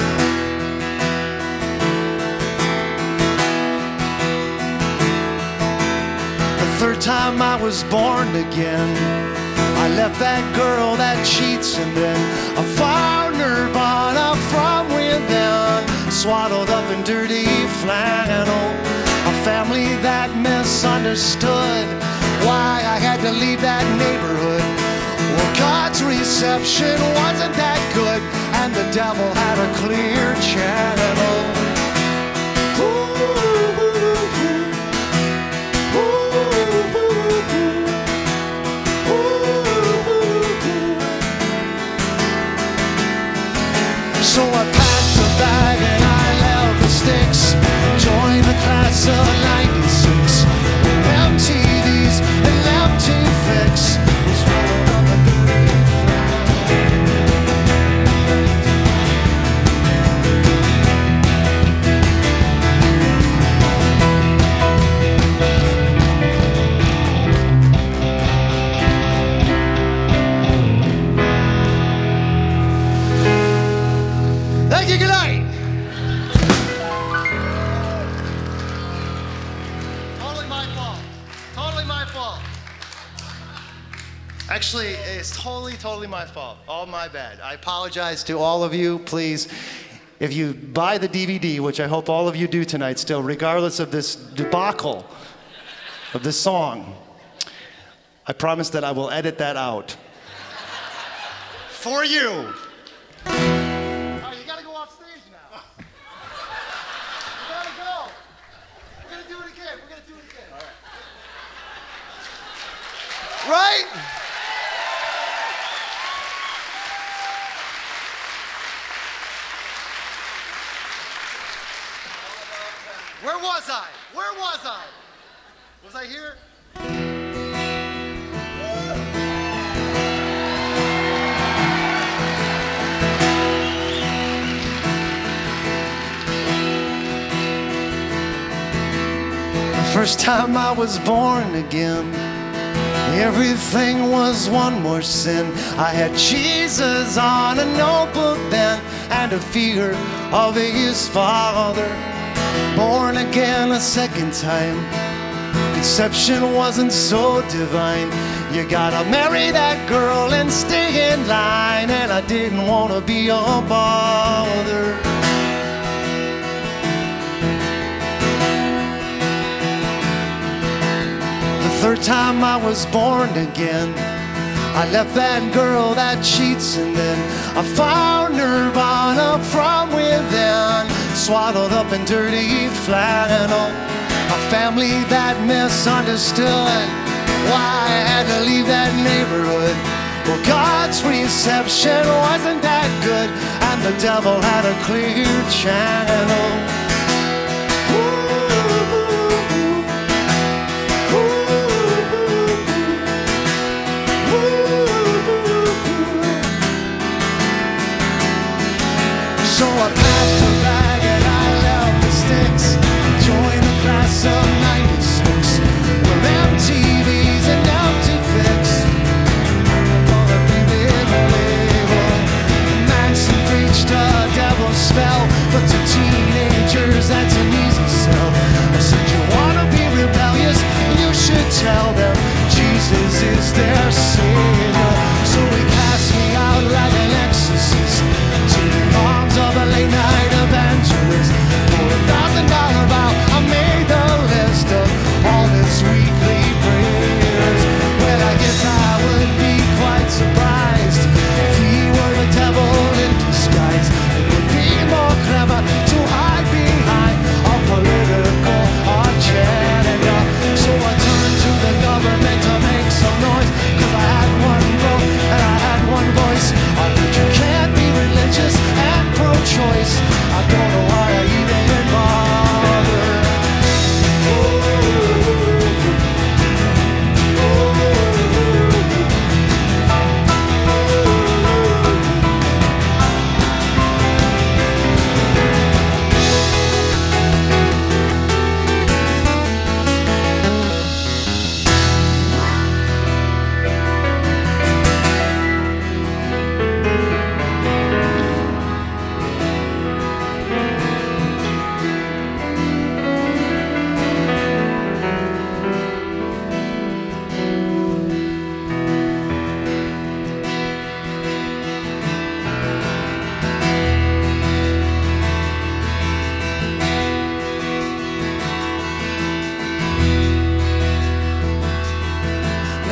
Third time I was born again, I left that girl that cheats, and then I found nirvana from within, swaddled up in dirty flannel. A family that misunderstood why I had to leave that neighborhood. Well, God's reception wasn't that good, and the devil had a clear channel. So I packed a bag and I left the sticks, joined the class of '96. MTV's and empty fix was rolled on the Thank you, good night. Totally my fault. Totally my fault. Actually, it's totally my fault. All my bad. I apologize to all of you. Please, if you buy the DVD, which I hope all of you do tonight still, regardless of this debacle of this song, I promise that I will edit that out. For you. Right? Where was I? Where was I? Was I here? The first time I was born again, Everything was one more sin. I had Jesus on a notebook then, and a figure of his father. Born again a second time. Conception wasn't so divine. You gotta marry that girl and stay in line, and I didn't wanna be a bother. The third time I was born again, I left that girl that cheats, and then I found nirvana from within, swaddled up in dirty flannel. A family that misunderstood why I had to leave that neighborhood. Well, God's reception wasn't that good, and the devil had a clear channel. So I packed a bag and I left the sticks, joined a class of 96, with MTVs and empty fix. I'm gonna be with a label. Manson preached a devil's spell, but to teenagers that's an easy sell. I said, you wanna be rebellious? You should tell them Jesus is their savior. So he cast me out like an exorcist to the arms of a late night evangelist. For $1,000 vow, I made the list of all his weekly prayers. Well, I guess I would be quite surprised if he were the devil in disguise. It would be more clever to hide behind a political agenda. So I turned to the government to make some noise, 'cause I had one vote and I had one voice. I heard you can't be religious and pro-choice. I don't know why I even bother.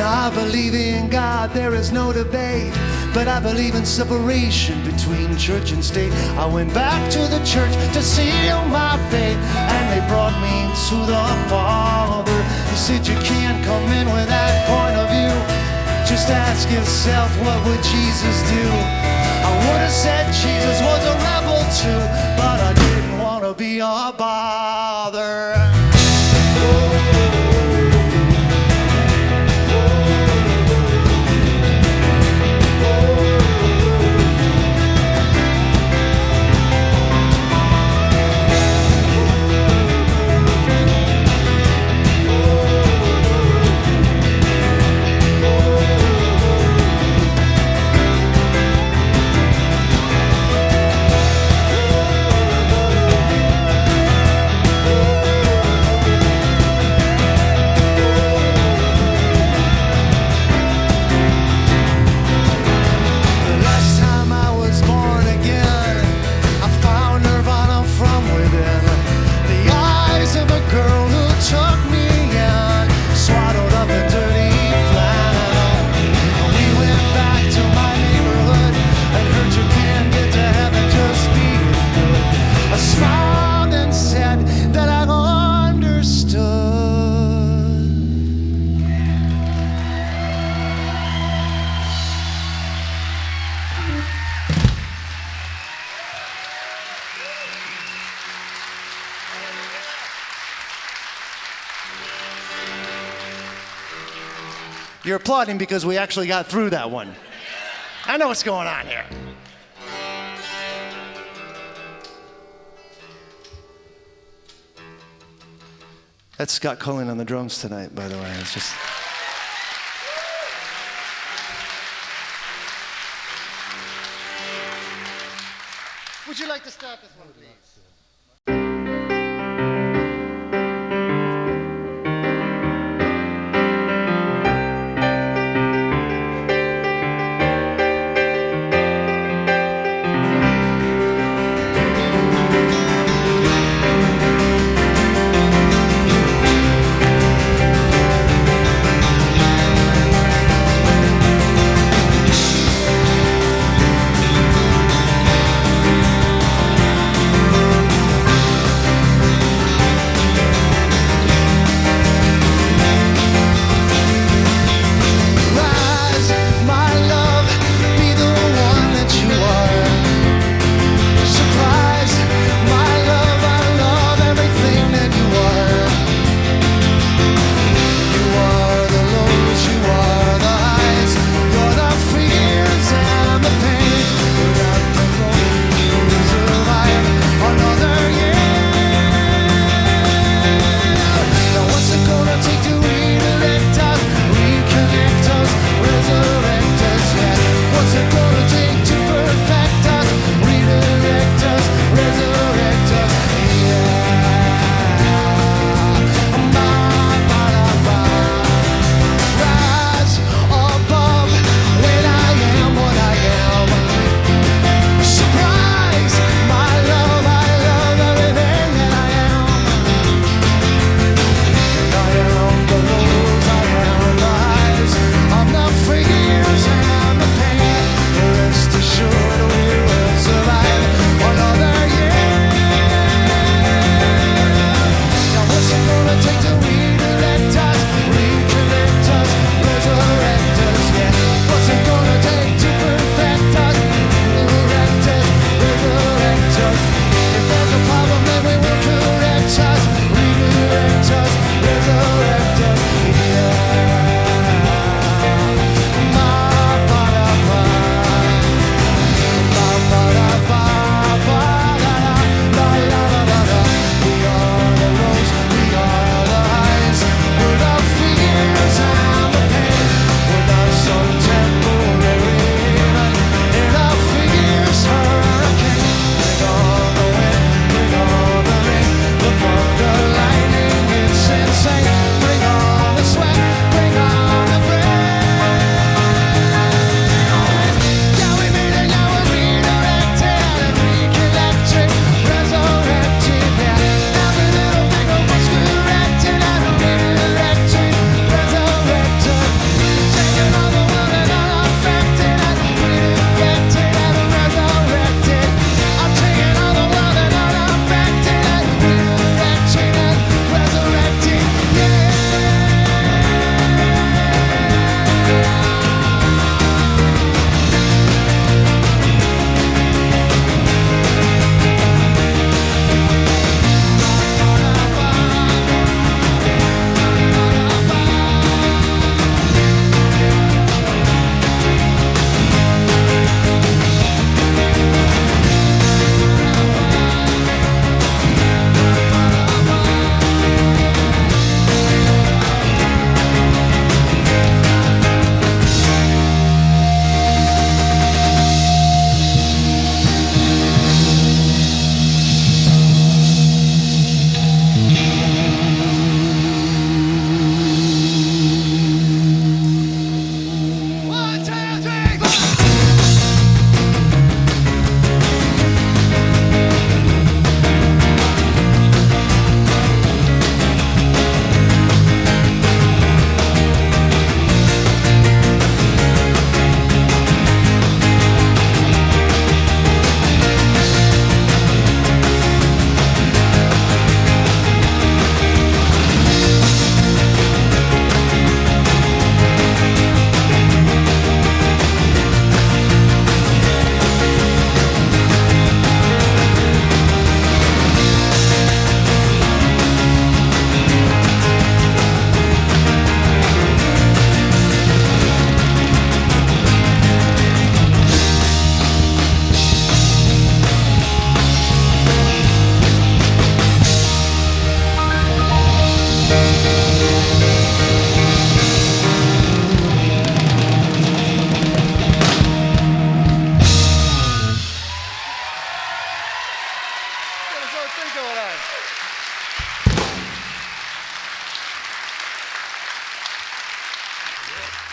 I believe in God, there is no debate, but I believe in separation between church and state. I went back to the church to seal my fate, and they brought me to the Father. He said, you can't come in with that point of view. Just ask yourself, what would Jesus do? I would have said Jesus was a rebel too, but I didn't want to be a bother. You're applauding because we actually got through that one. I know what's going on here. That's Scott Cullen on the drums tonight, by the way. It's just... Would you like to start this one, please? Thank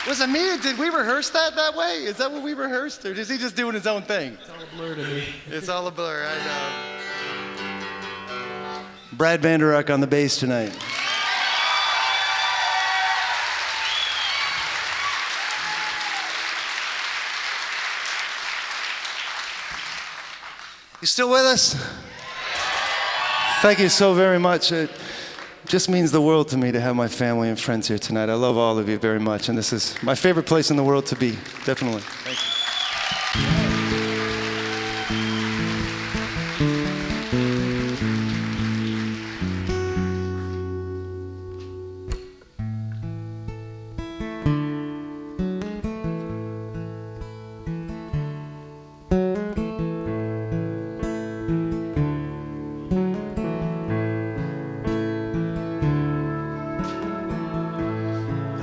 Was it me? Did we rehearse that way? Is that what we rehearsed? Or is he just doing his own thing? It's all a blur to me. It's all a blur, I know. Brad Vander on the bass tonight. You still with us? Thank you so very much. It just means the world to me to have my family and friends here tonight. I love all of you very much, and this is my favorite place in the world to be, definitely. Thank you.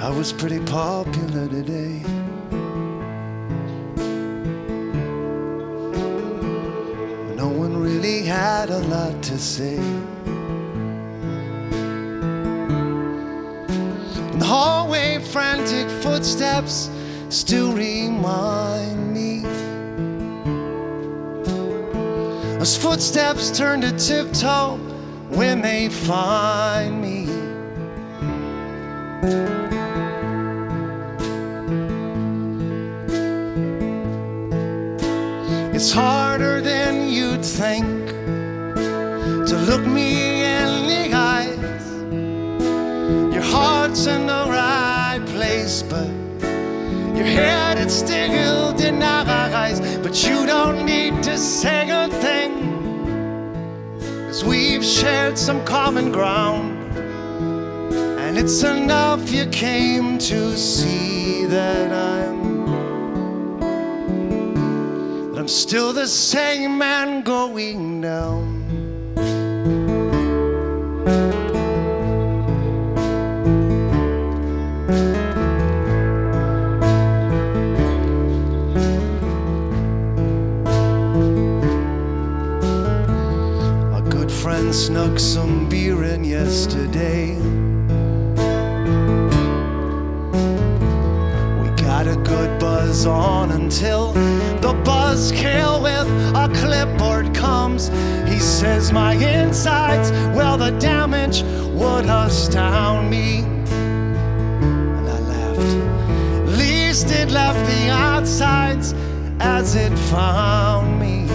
I was pretty popular today. No one really had a lot to say. In the hallway, frantic footsteps still remind me. Those footsteps turn to tiptoe when they find me. It's harder than you'd think to look me in the eyes. Your heart's in the right place, but your head is still denies. But you don't need to say a thing, 'cause we've shared some common ground. And it's enough you came to see that I'm still the same man going down. A good friend snuck some beer in yesterday. We got a good buzz on until the buzzkill with a clipboard comes. He says my insides, well, the damage would astound me. And I laughed. At least it left the outsides as it found me.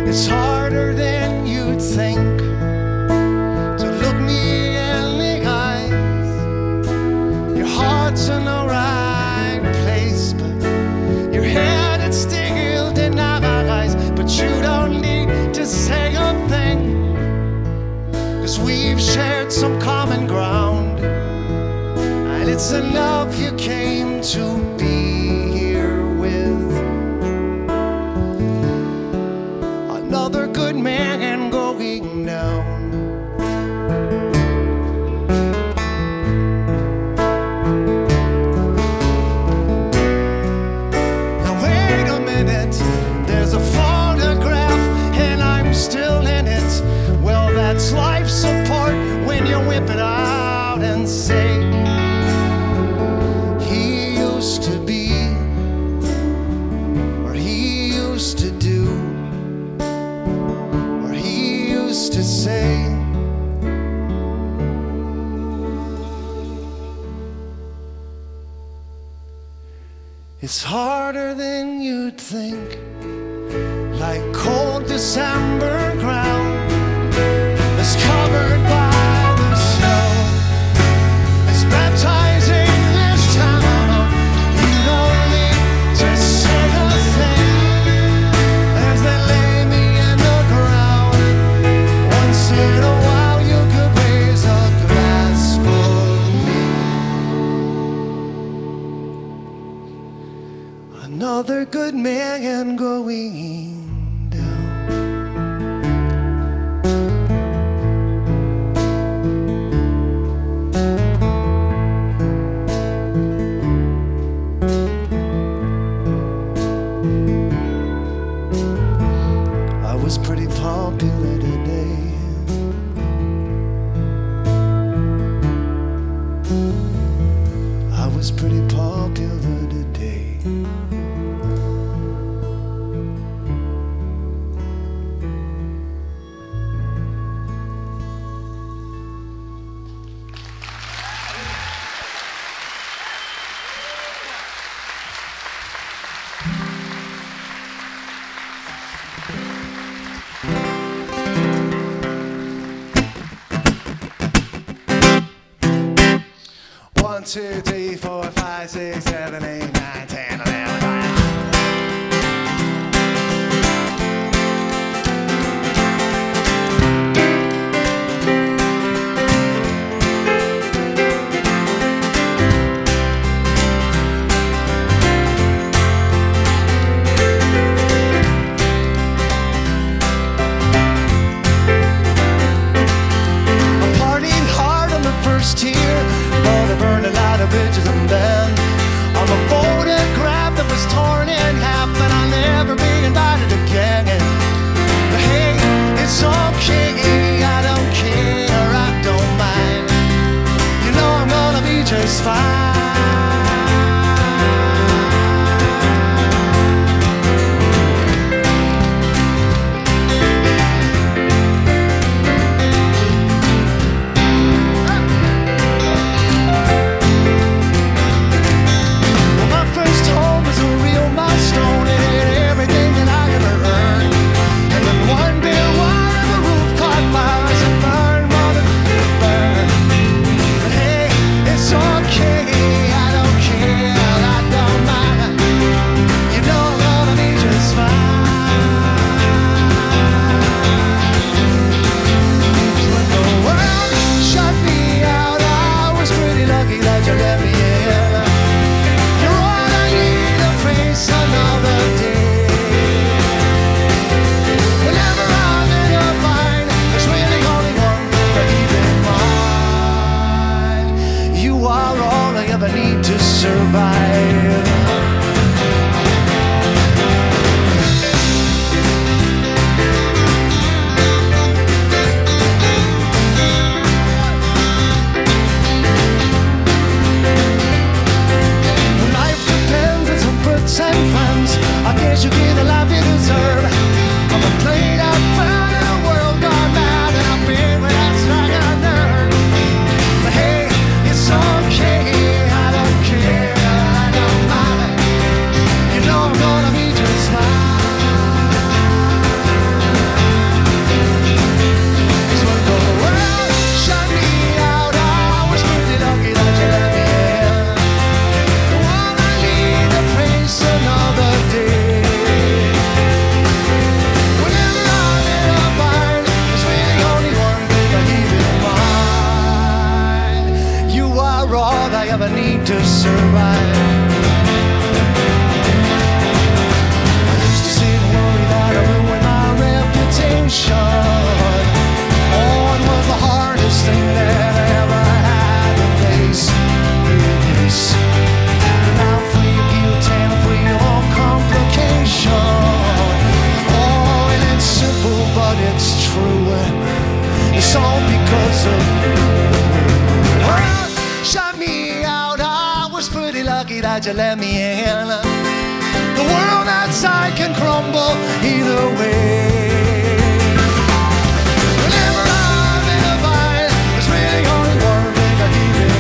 It's harder than you'd think to look me in the eyes. Your heart's in the right place, but your head is still denies. But you don't need to say a thing, 'cause we've shared some common ground. And it's enough you came to be here with another good man going down. Now wait a minute, there's a photograph and I'm still in it. Well, that's life support when you whip it out and say, he used to be, or he used to do, or he used to say. It's harder than you'd think, like cold December ground that's covered by the snow. It's baptizing this town. You don't need to say a thing as they lay me in the ground. Once in a while you could raise a glass for me. Another good man going down. I was pretty popular today. was pretty popular today. One, two, three, four, five, six, seven, eight, nine, 10, 11, 12. I partied hard on the first year, but I burned a lot of bridges and then on a photograph that was torn in half, and I'll never be invited again. But hey, it's okay, I don't care, I don't mind. You know I'm gonna be just fine. You let me in. The world outside can crumble either way. Whenever I'm in a bind, there's really only one thing I keep in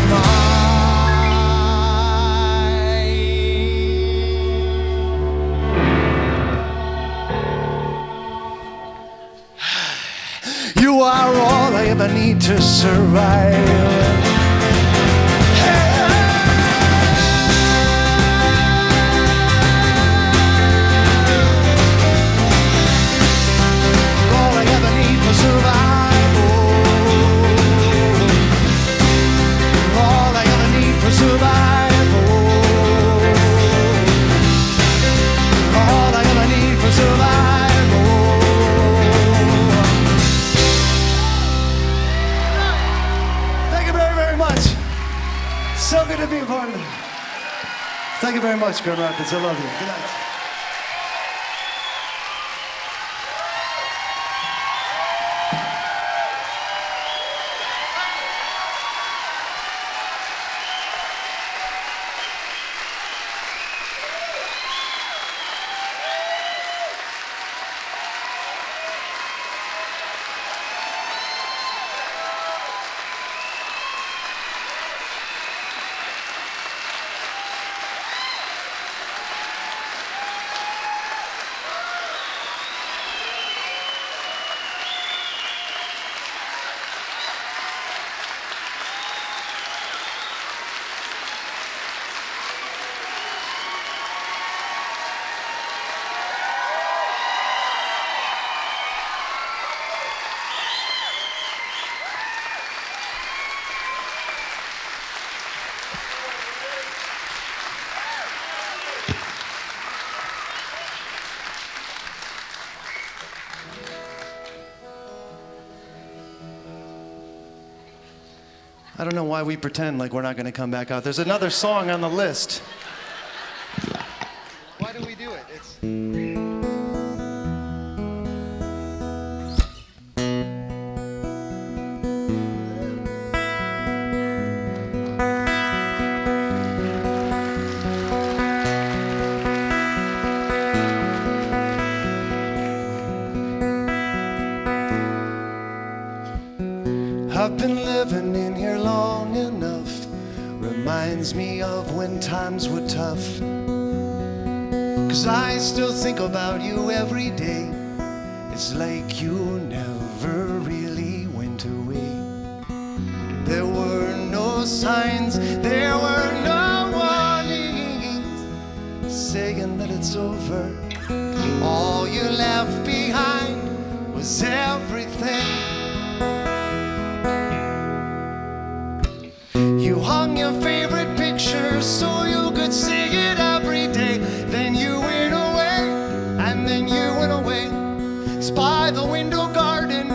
mind. You are all I ever need to survive. So good to be a part of it. Thank you very much, Grand Rapids. I love you. Good night. I don't know why we pretend like we're not going to come back out. There's another song on the list. Why do we do it? It's I've been living in here long enough. Reminds me of when times were tough. 'Cause I still think about you every day. It's like you never really went away. There were no signs, there were no warnings saying that it's over. All you left behind was everything. You hung your favorite picture so you could see it every day. Then you went away, and then you went away. It's by the window garden,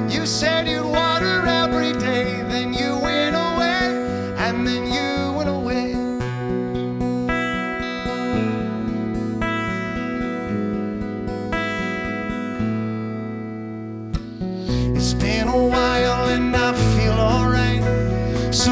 you said you'd water every day. Then you went away, and then you went away. It's been a while and I feel alright. So